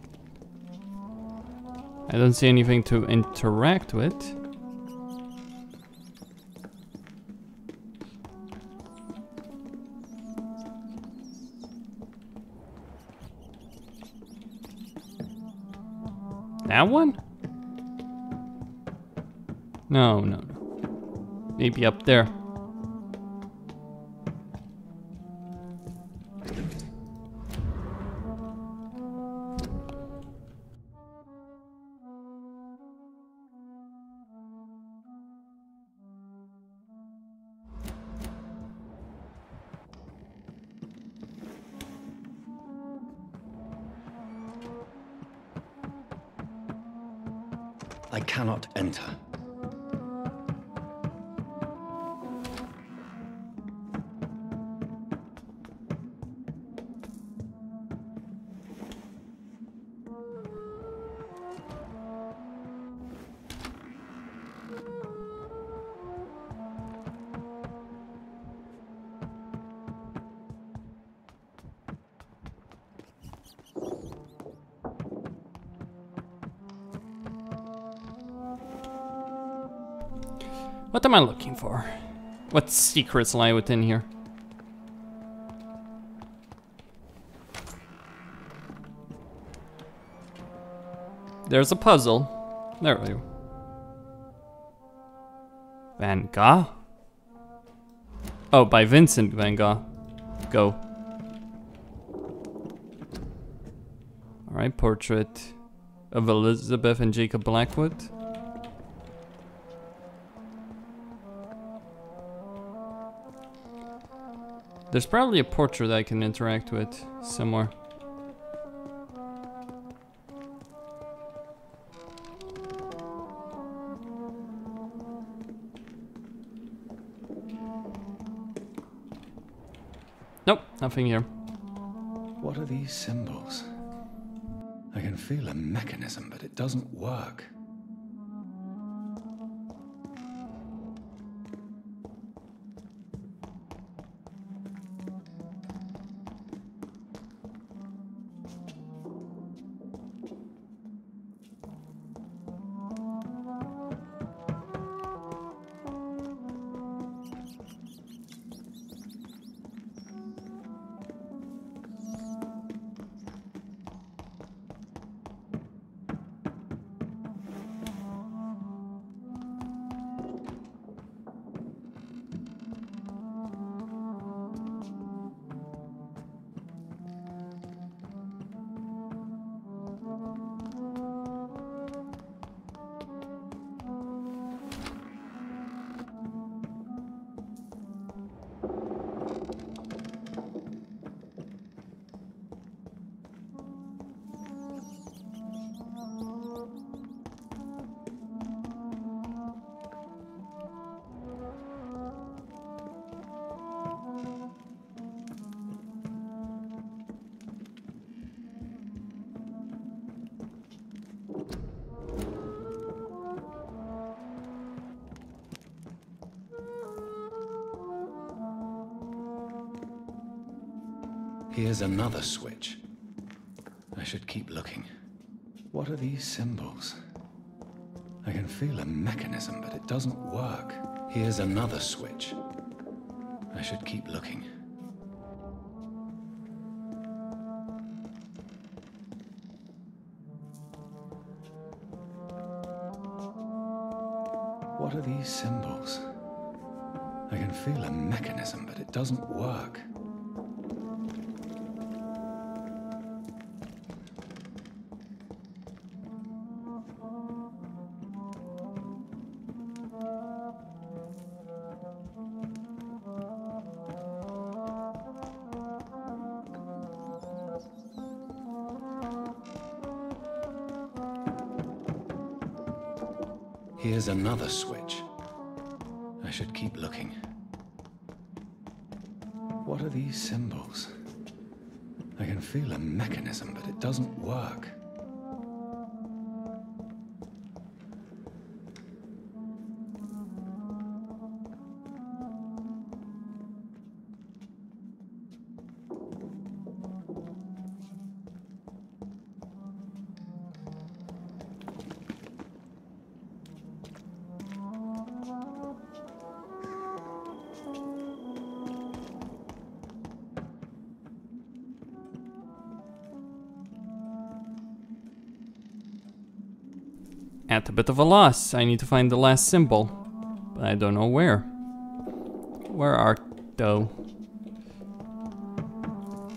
I don't see anything to interact with. That one? No, no, no. Maybe up there. I cannot enter. What am I looking for? What secrets lie within here? There's a puzzle. There we go. Van Gogh? Oh, by Vincent van Gogh. Go. Alright, portrait of Elizabeth and Jacob Blackwood. There's probably a portrait I can interact with somewhere. Nope, nothing here. What are these symbols? I can feel a mechanism, but it doesn't work. Here's another switch. I should keep looking. What are these symbols? I can feel a mechanism, but it doesn't work. Here's another switch. I should keep looking. What are these symbols? I can feel a mechanism, but it doesn't work. Here's another switch. I should keep looking. What are these symbols? I can feel a mechanism, but it doesn't work. At a bit of a loss. I need to find the last symbol, but I don't know where. Where art thou?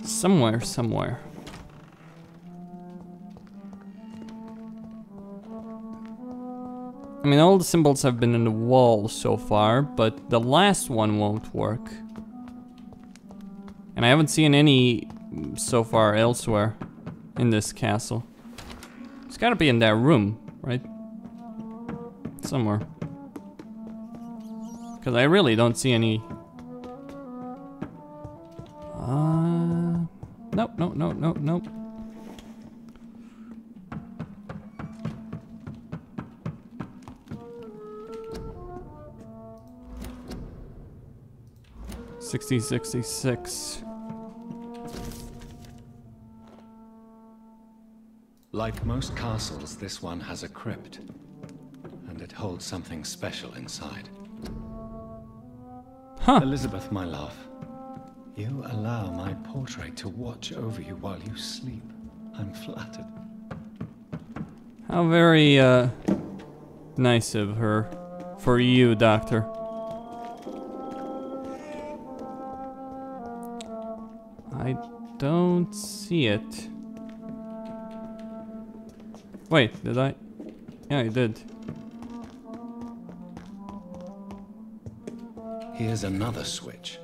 Somewhere. I mean, all the symbols have been in the wall so far, but the last one won't work. And I haven't seen any so far elsewhere in this castle. It's gotta be in that room, right? Somewhere. Because I really don't see any... Nope. 6066. Like most castles, this one has a crypt. And it holds something special inside. Huh. Elizabeth, my love. You allow my portrait to watch over you while you sleep. I'm flattered. How very, nice of her. For you, Doctor. I don't see it. Wait, did I? Yeah, I did. Here's another switch.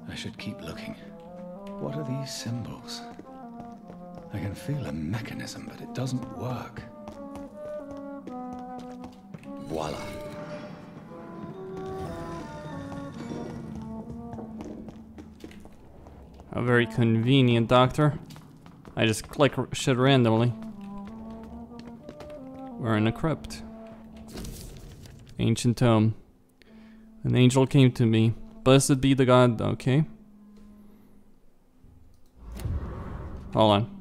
I should keep looking. What are these symbols? I can feel a mechanism, but it doesn't work. Voila. A very convenient, Doctor. I just click shit randomly. We're in a crypt. Ancient tome. An angel came to me. Blessed be the God. Okay. Hold on.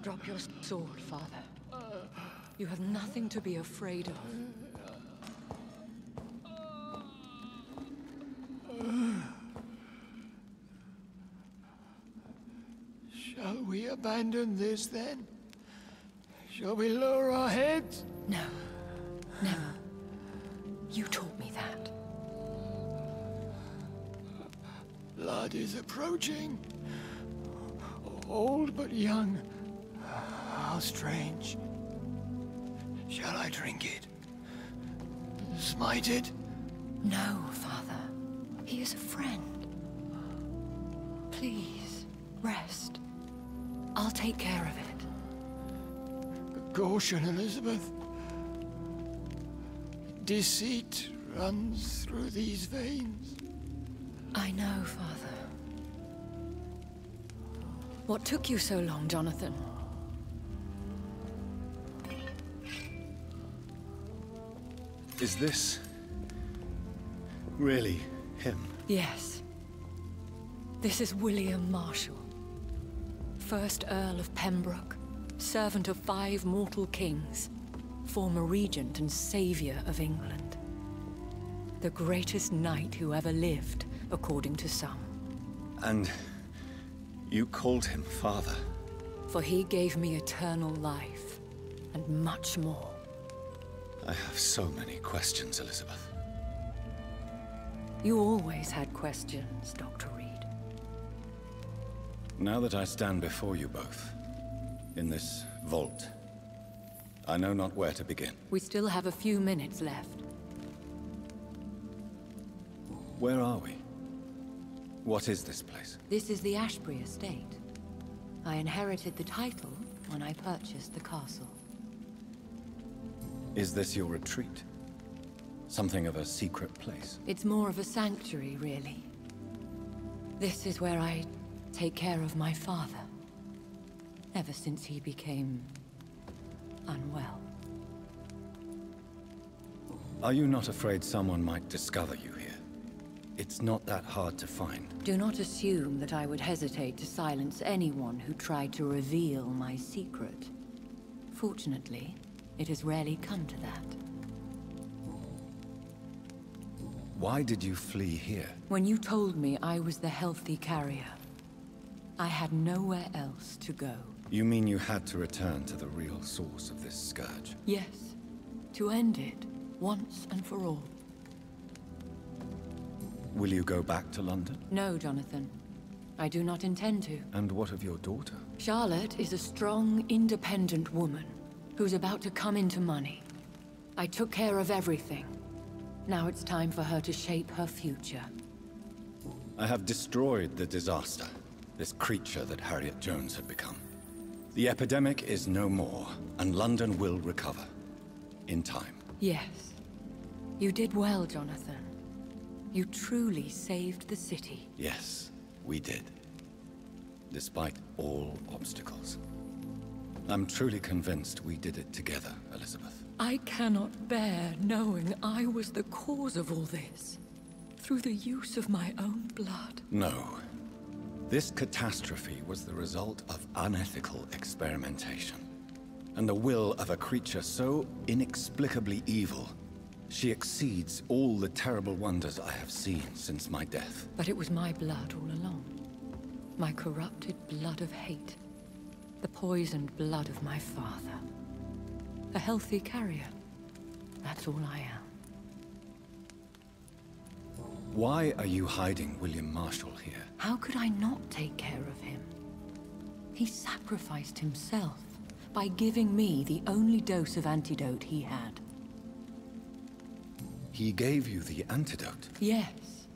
Drop your sword, Father. You have nothing to be afraid of. Shall we abandon this then? Shall we lower our heads? No. Never. You taught me that. Blood is approaching. Old but young. How strange. Shall I drink it? Smite it? No, Father. He is a friend. Please, rest. I'll take care of it. Caution, Elizabeth. Deceit runs through these veins. I know, Father. What took you so long, Jonathan? Is this really him? Yes. This is William Marshall, 1st Earl of Pembroke, servant of 5 mortal kings, former regent and savior of England. The greatest knight who ever lived, according to some. And you called him father? For he gave me eternal life, and much more. I have so many questions, Elizabeth. You always had questions, Dr. Reid. Now that I stand before you both, in this vault, I know not where to begin. We still have a few minutes left. Where are we? What is this place? This is the Ashbury estate. I inherited the title when I purchased the castle. Is this your retreat? Something of a secret place? It's more of a sanctuary, really. This is where I take care of my father. Ever since he became unwell. Are you not afraid someone might discover you here? It's not that hard to find. Do not assume that I would hesitate to silence anyone who tried to reveal my secret. Fortunately, it has rarely come to that. Why did you flee here? When you told me I was the healthy carrier, I had nowhere else to go. You mean you had to return to the real source of this scourge? Yes, to end it, once and for all. Will you go back to London? No, Jonathan. I do not intend to. And what of your daughter? Charlotte is a strong, independent woman who's about to come into money. I took care of everything. Now it's time for her to shape her future. I have destroyed the disaster, this creature that Harriet Jones had become. The epidemic is no more, and London will recover. In time. Yes. You did well, Jonathan. You truly saved the city. Yes, we did. Despite all obstacles. I'm truly convinced we did it together, Elizabeth. I cannot bear knowing I was the cause of all this. Through the use of my own blood. No. This catastrophe was the result of unethical experimentation. And the will of a creature so inexplicably evil, she exceeds all the terrible wonders I have seen since my death. But it was my blood all along. My corrupted blood of hate. The poisoned blood of my father. A healthy carrier. That's all I am. Why are you hiding William Marshall here? How could I not take care of him? He sacrificed himself by giving me the only dose of antidote he had. He gave you the antidote? Yes.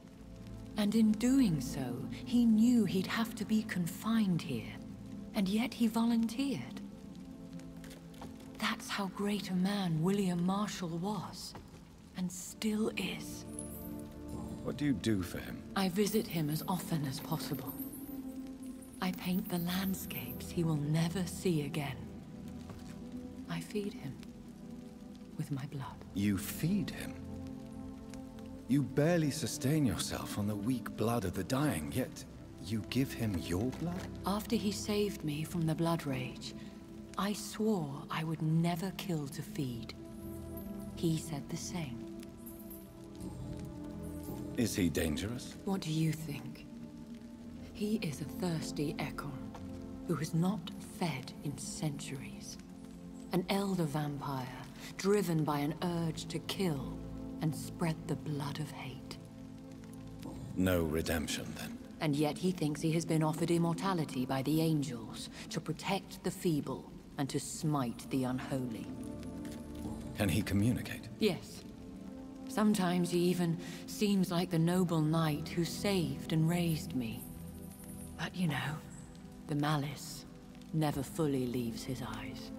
And in doing so, he knew he'd have to be confined here. And yet he volunteered. That's how great a man William Marshall was. And still is. What do you do for him? I visit him as often as possible. I paint the landscapes he will never see again. I feed him with my blood. You feed him? You barely sustain yourself on the weak blood of the dying, yet you give him your blood? After he saved me from the blood rage, I swore I would never kill to feed. He said the same. Is he dangerous? What do you think? He is a thirsty Ekon, who has not fed in centuries. An elder vampire, driven by an urge to kill and spread the blood of hate. No redemption, then? And yet he thinks he has been offered immortality by the angels to protect the feeble and to smite the unholy. Can he communicate? Yes. Sometimes he even seems like the noble knight who saved and raised me. But you know, the malice never fully leaves his eyes.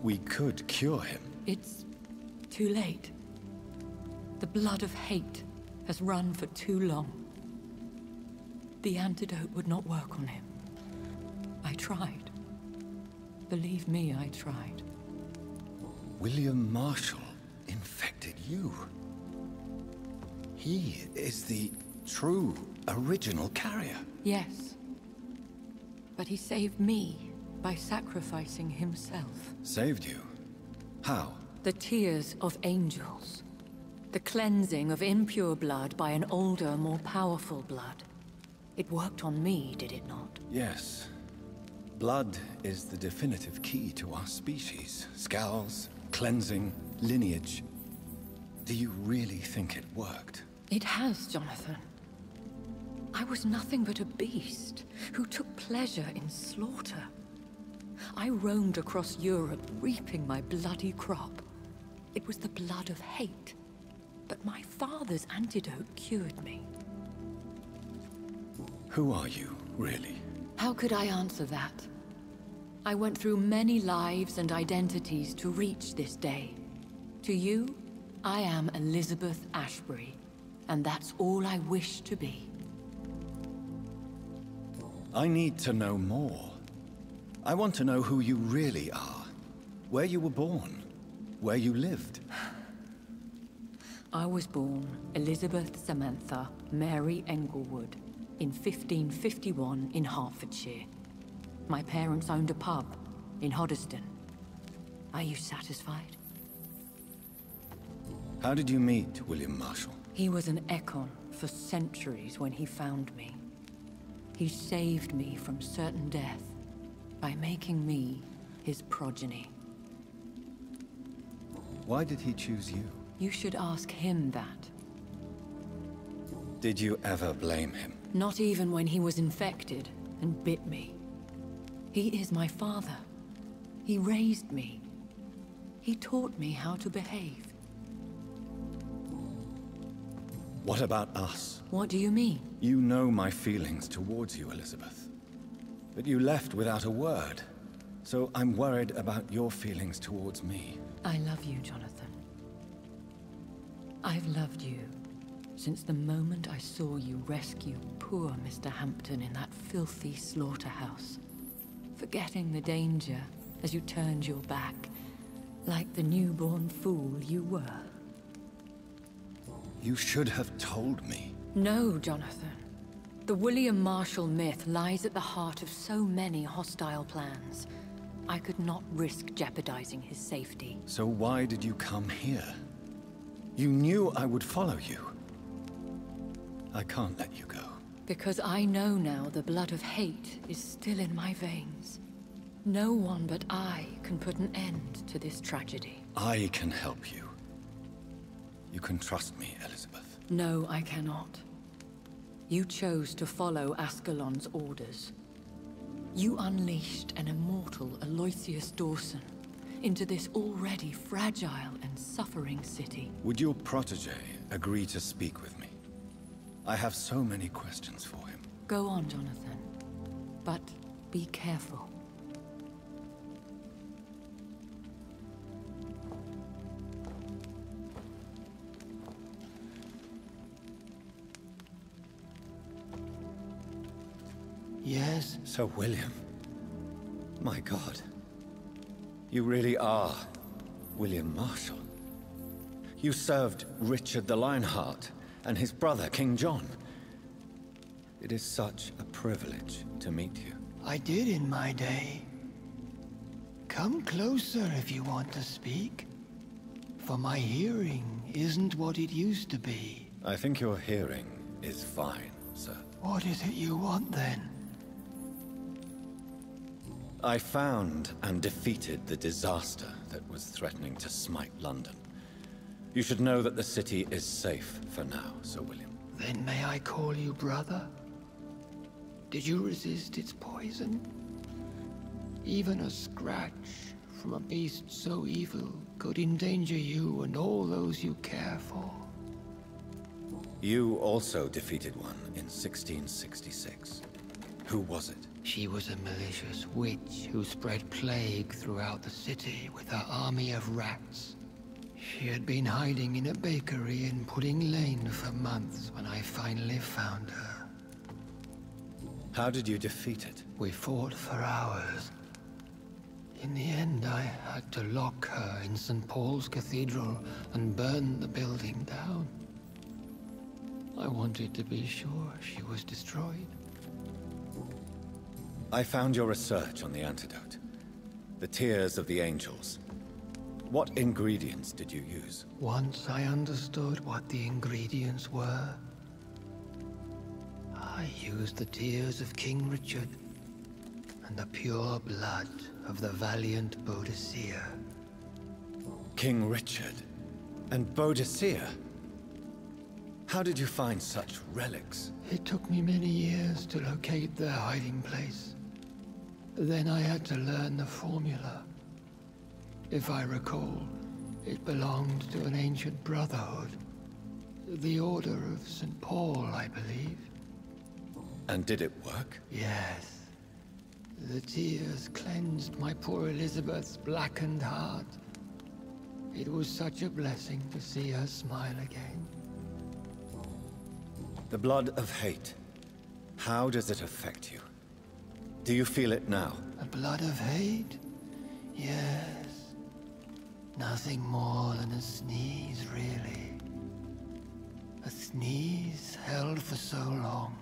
We could cure him. It's too late. The blood of hate has run for too long. The antidote would not work on him. I tried. Believe me, I tried. William Marshall infected you. He is the true, original carrier. Yes. But he saved me by sacrificing himself. Saved you? How? The tears of angels. The cleansing of impure blood by an older, more powerful blood. It worked on me, did it not? Yes. Blood is the definitive key to our species. Scowls, cleansing, lineage. Do you really think it worked? It has, Jonathan. I was nothing but a beast who took pleasure in slaughter. I roamed across Europe, reaping my bloody crop. It was the blood of hate. But my father's antidote cured me. Who are you, really? How could I answer that? I went through many lives and identities to reach this day. To you, I am Elizabeth Ashbury, and that's all I wish to be. I need to know more. I want to know who you really are. Where you were born. Where you lived. I was born Elizabeth Samantha Mary Englewood in 1551 in Hertfordshire. My parents owned a pub in Hoddesdon. Are you satisfied? How did you meet William Marshall? He was an Ekon for centuries when he found me. He saved me from certain death by making me his progeny. Why did he choose you? You should ask him that. Did you ever blame him? Not even when he was infected and bit me. He is my father. He raised me. He taught me how to behave. What about us? What do you mean? You know my feelings towards you, Elizabeth. But you left without a word. So I'm worried about your feelings towards me. I love you, Jonathan. I've loved you since the moment I saw you rescue poor Mr. Hampton in that filthy slaughterhouse, forgetting the danger as you turned your back, like the newborn fool you were. You should have told me. No, Jonathan. The William Marshall myth lies at the heart of so many hostile plans. I could not risk jeopardizing his safety. So why did you come here? You knew I would follow you. I can't let you go. Because I know now the blood of hate is still in my veins. No one but I can put an end to this tragedy. I can help you. You can trust me, Elizabeth. No, I cannot. You chose to follow Ascalon's orders. You unleashed an immortal Aloysius Dawson into this already fragile and suffering city. Would your protege agree to speak with me? I have so many questions for him. Go on, Jonathan. But be careful. Yes? Sir William. My God. You really are William Marshall. You served Richard the Lionheart and his brother, King John. It is such a privilege to meet you. I did in my day. Come closer if you want to speak. For my hearing isn't what it used to be. I think your hearing is fine, sir. What is it you want then? I found and defeated the disaster that was threatening to smite London. You should know that the city is safe for now, Sir William. Then may I call you brother? Did you resist its poison? Even a scratch from a beast so evil could endanger you and all those you care for. You also defeated one in 1666. Who was it? She was a malicious witch who spread plague throughout the city with her army of rats. She had been hiding in a bakery in Pudding Lane for months when I finally found her. How did you defeat it? We fought for hours. In the end, I had to lock her in St. Paul's Cathedral and burn the building down. I wanted to be sure she was destroyed. I found your research on the antidote. The tears of the angels. What ingredients did you use? Once I understood what the ingredients were, I used the tears of King Richard and the pure blood of the valiant Boadicea. King Richard and Boadicea? How did you find such relics? It took me many years to locate their hiding place. Then I had to learn the formula. If I recall, it belonged to an ancient brotherhood. The Order of St. Paul, I believe. And did it work? Yes. The tears cleansed my poor Elizabeth's blackened heart. It was such a blessing to see her smile again. The blood of hate. How does it affect you? Do you feel it now? The blood of hate? Yes. Nothing more than a sneeze, really. A sneeze held for so long,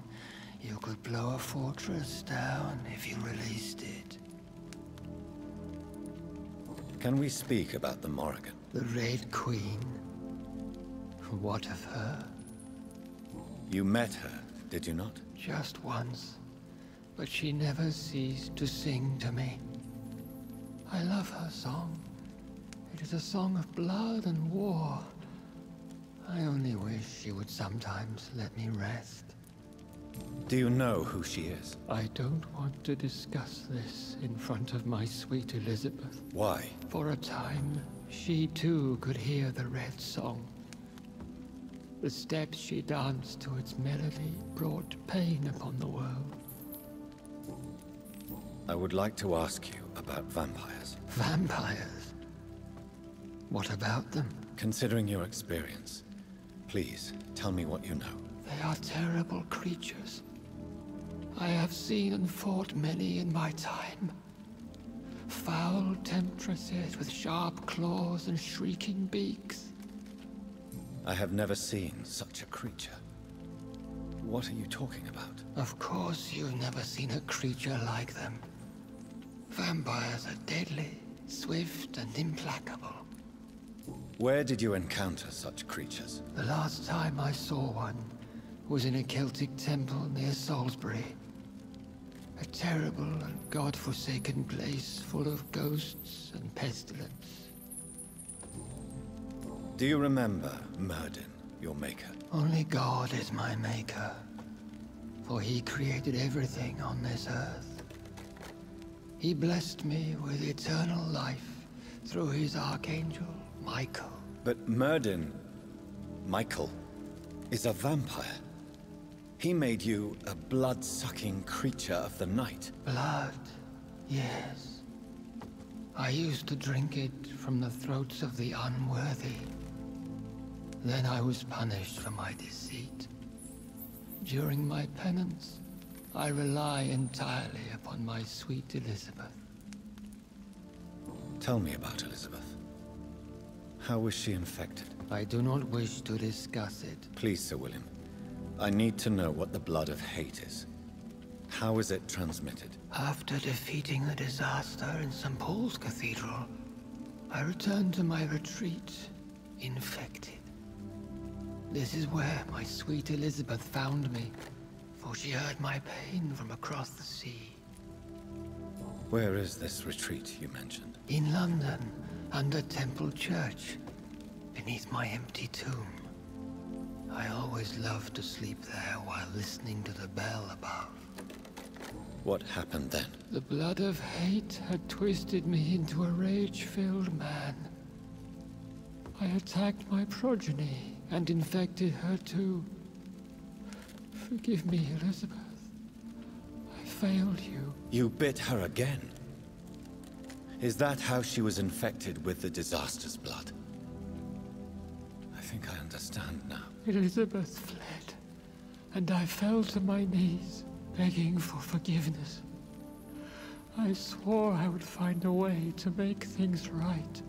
you could blow a fortress down if you released it. Can we speak about the Morrigan? The Red Queen? What of her? You met her, did you not? Just once. But she never ceased to sing to me. I love her song. It is a song of blood and war. I only wish she would sometimes let me rest. Do you know who she is? I don't want to discuss this in front of my sweet Elizabeth. Why? For a time, she too could hear the Red Song. The steps she danced to its melody brought pain upon the world. I would like to ask you about vampires. Vampires? What about them? Considering your experience, Please, tell me what you know. They are terrible creatures. I have seen and fought many in my time. Foul temptresses with sharp claws and shrieking beaks. I have never seen such a creature. What are you talking about? Of course you've never seen a creature like them. Vampires are deadly, swift and implacable. Where did you encounter such creatures? The last time I saw one was in a Celtic temple near Salisbury. A terrible and god-forsaken place full of ghosts and pestilence. Do you remember Myrddin, your maker? Only God is my maker, for he created everything on this earth. He blessed me with eternal life through his archangel, Michael. But Myrddin, Michael, is a vampire. He made you a blood-sucking creature of the night. Blood, yes. I used to drink it from the throats of the unworthy. Then I was punished for my deceit. During my penance, I rely entirely upon my sweet Elizabeth. Tell me about Elizabeth. How was she infected? I do not wish to discuss it. Please, Sir William. I need to know what the blood of hate is. How is it transmitted? After defeating the disaster in St. Paul's Cathedral, I returned to my retreat, infected. This is where my sweet Elizabeth found me, for she heard my pain from across the sea. Where is this retreat you mentioned? In London, under Temple Church, beneath my empty tomb. I always loved to sleep there while listening to the bell above. What happened then? The blood of hate had twisted me into a rage-filled man. I attacked my progeny and infected her too. Forgive me, Elizabeth. I failed you. You bit her again? Is that how she was infected with the disaster's blood? I think I understand now. Elizabeth fled, and I fell to my knees, begging for forgiveness. I swore I would find a way to make things right.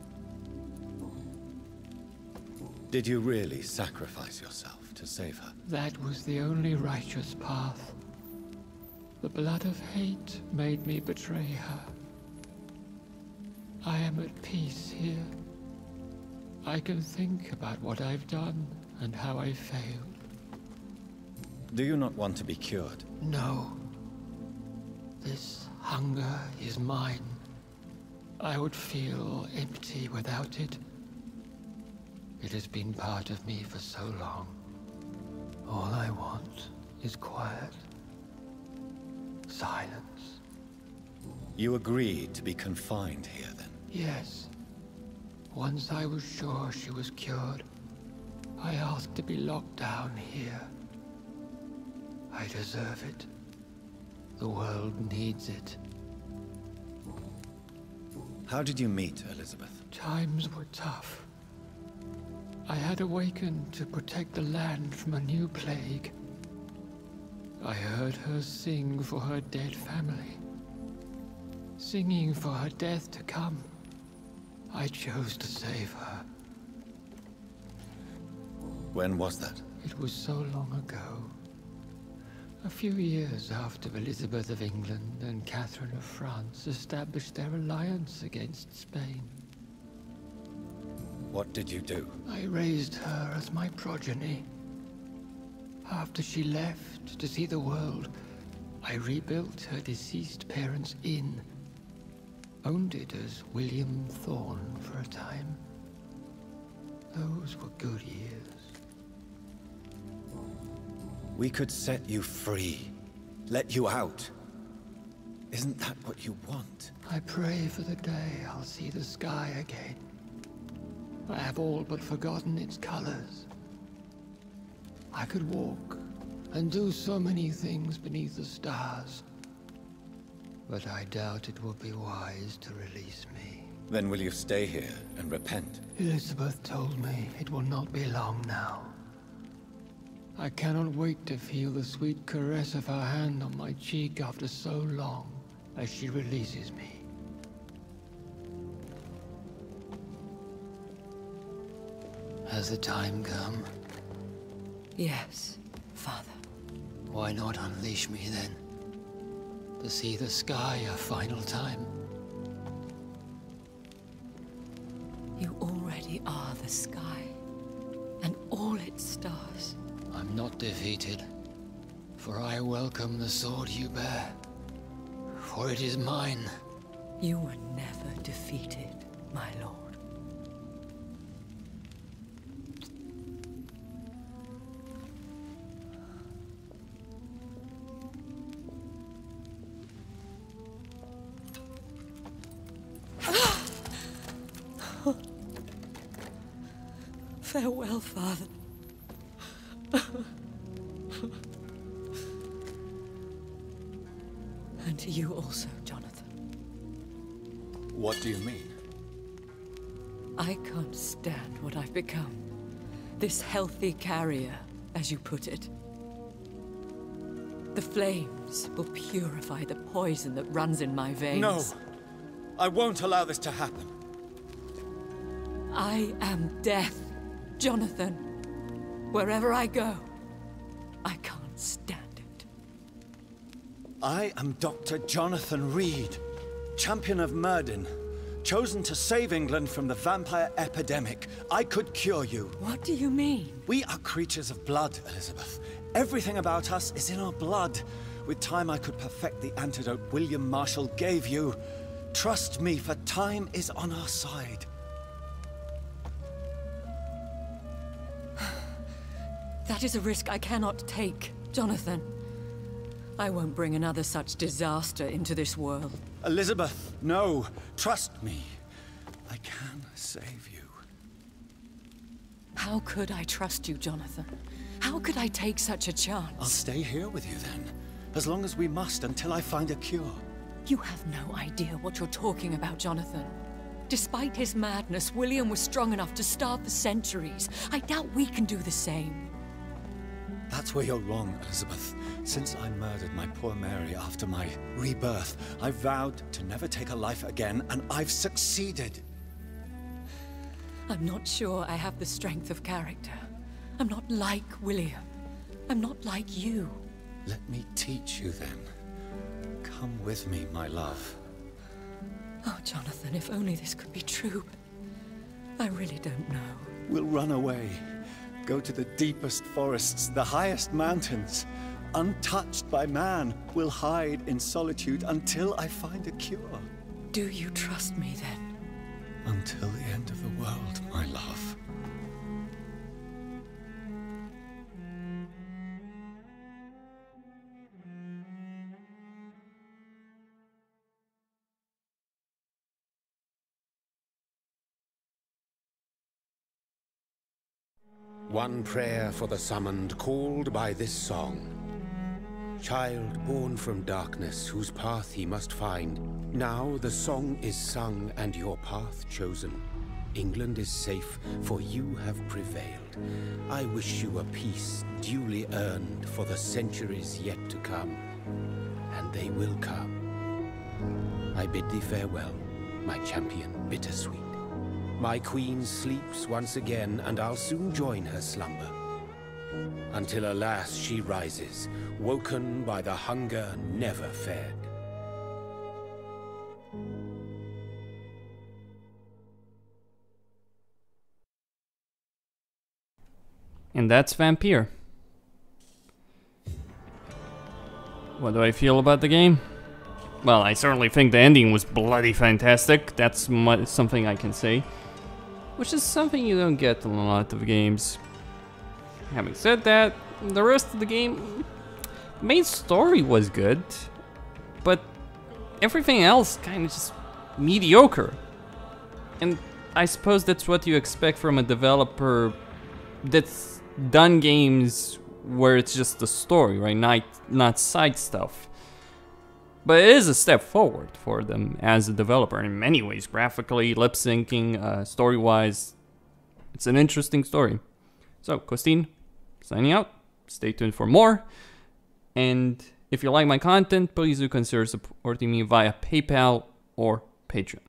Did you really sacrifice yourself to save her? That was the only righteous path. The blood of hate made me betray her. I am at peace here. I can think about what I've done and how I failed. Do you not want to be cured? No. This hunger is mine. I would feel empty without it. It has been part of me for so long. All I want is quiet. Silence. You agreed to be confined here then? Yes. Once I was sure she was cured, I asked to be locked down here. I deserve it. The world needs it. How did you meet Elizabeth? Times were tough. I had awakened to protect the land from a new plague. I heard her sing for her dead family. Singing for her death to come. I chose to save her. When was that? It was so long ago. A few years after Elizabeth of England and Catherine of France established their alliance against Spain. What did you do? I raised her as my progeny. After she left to see the world, I rebuilt her deceased parents' inn. Owned it as William Thorne for a time. Those were good years. We could set you free. Let you out. Isn't that what you want? I pray for the day I'll see the sky again. I have all but forgotten its colors. I could walk and do so many things beneath the stars. But I doubt it will be wise to release me. Then will you stay here and repent? Elizabeth told me it will not be long now. I cannot wait to feel the sweet caress of her hand on my cheek after so long, as she releases me. Has the time come? Yes, Father. Why not unleash me then? To see the sky a final time? You already are the sky, and all its stars. I'm not defeated, for I welcome the sword you bear, for it is mine. You were never defeated, my lord. Farewell, Father. And to you also, Jonathan. What do you mean? I can't stand what I've become. This healthy carrier, as you put it. The flames will purify the poison that runs in my veins. No! I won't allow this to happen. I am death, Jonathan. Wherever I go, I can't stand it. I am Dr. Jonathan Reid, champion of Myrddin, chosen to save England from the vampire epidemic. I could cure you. What do you mean? We are creatures of blood, Elizabeth. Everything about us is in our blood. With time, I could perfect the antidote William Marshall gave you. Trust me, for time is on our side. That is a risk I cannot take, Jonathan. I won't bring another such disaster into this world. Elizabeth, no. Trust me. I can save you. How could I trust you, Jonathan? How could I take such a chance? I'll stay here with you then. As long as we must, until I find a cure. You have no idea what you're talking about, Jonathan. Despite his madness, William was strong enough to starve for centuries. I doubt we can do the same. That's where you're wrong, Elizabeth. Since I murdered my poor Mary after my rebirth, I vowed to never take a life again, and I've succeeded. I'm not sure I have the strength of character. I'm not like William. I'm not like you. Let me teach you then. Come with me, my love. Oh, Jonathan, if only this could be true. I really don't know. We'll run away. Go to the deepest forests, the highest mountains. Untouched by man, we'll hide in solitude until I find a cure. Do you trust me then? Until the end of the world, my love. One prayer for the summoned, called by this song. Child born from darkness, whose path he must find. Now the song is sung and your path chosen. England is safe, for you have prevailed. I wish you a peace duly earned for the centuries yet to come. And they will come. I bid thee farewell, my champion bittersweet. My queen sleeps once again, and I'll soon join her slumber. Until alas she rises, woken by the hunger never fed. And that's Vampyr. What do I feel about the game? Well, I certainly think the ending was bloody fantastic. That's something I can say. Which is something you don't get in a lot of games. Having said that, the rest of the game, main story was good, but everything else kind of just mediocre. And I suppose that's what you expect from a developer that's done games where it's just the story, right? Not side stuff. But it is a step forward for them as a developer in many ways. Graphically, lip syncing, story-wise, it's an interesting story. So, Costine, signing out. stay tuned for more. And if you like my content, please do consider supporting me via PayPal or Patreon.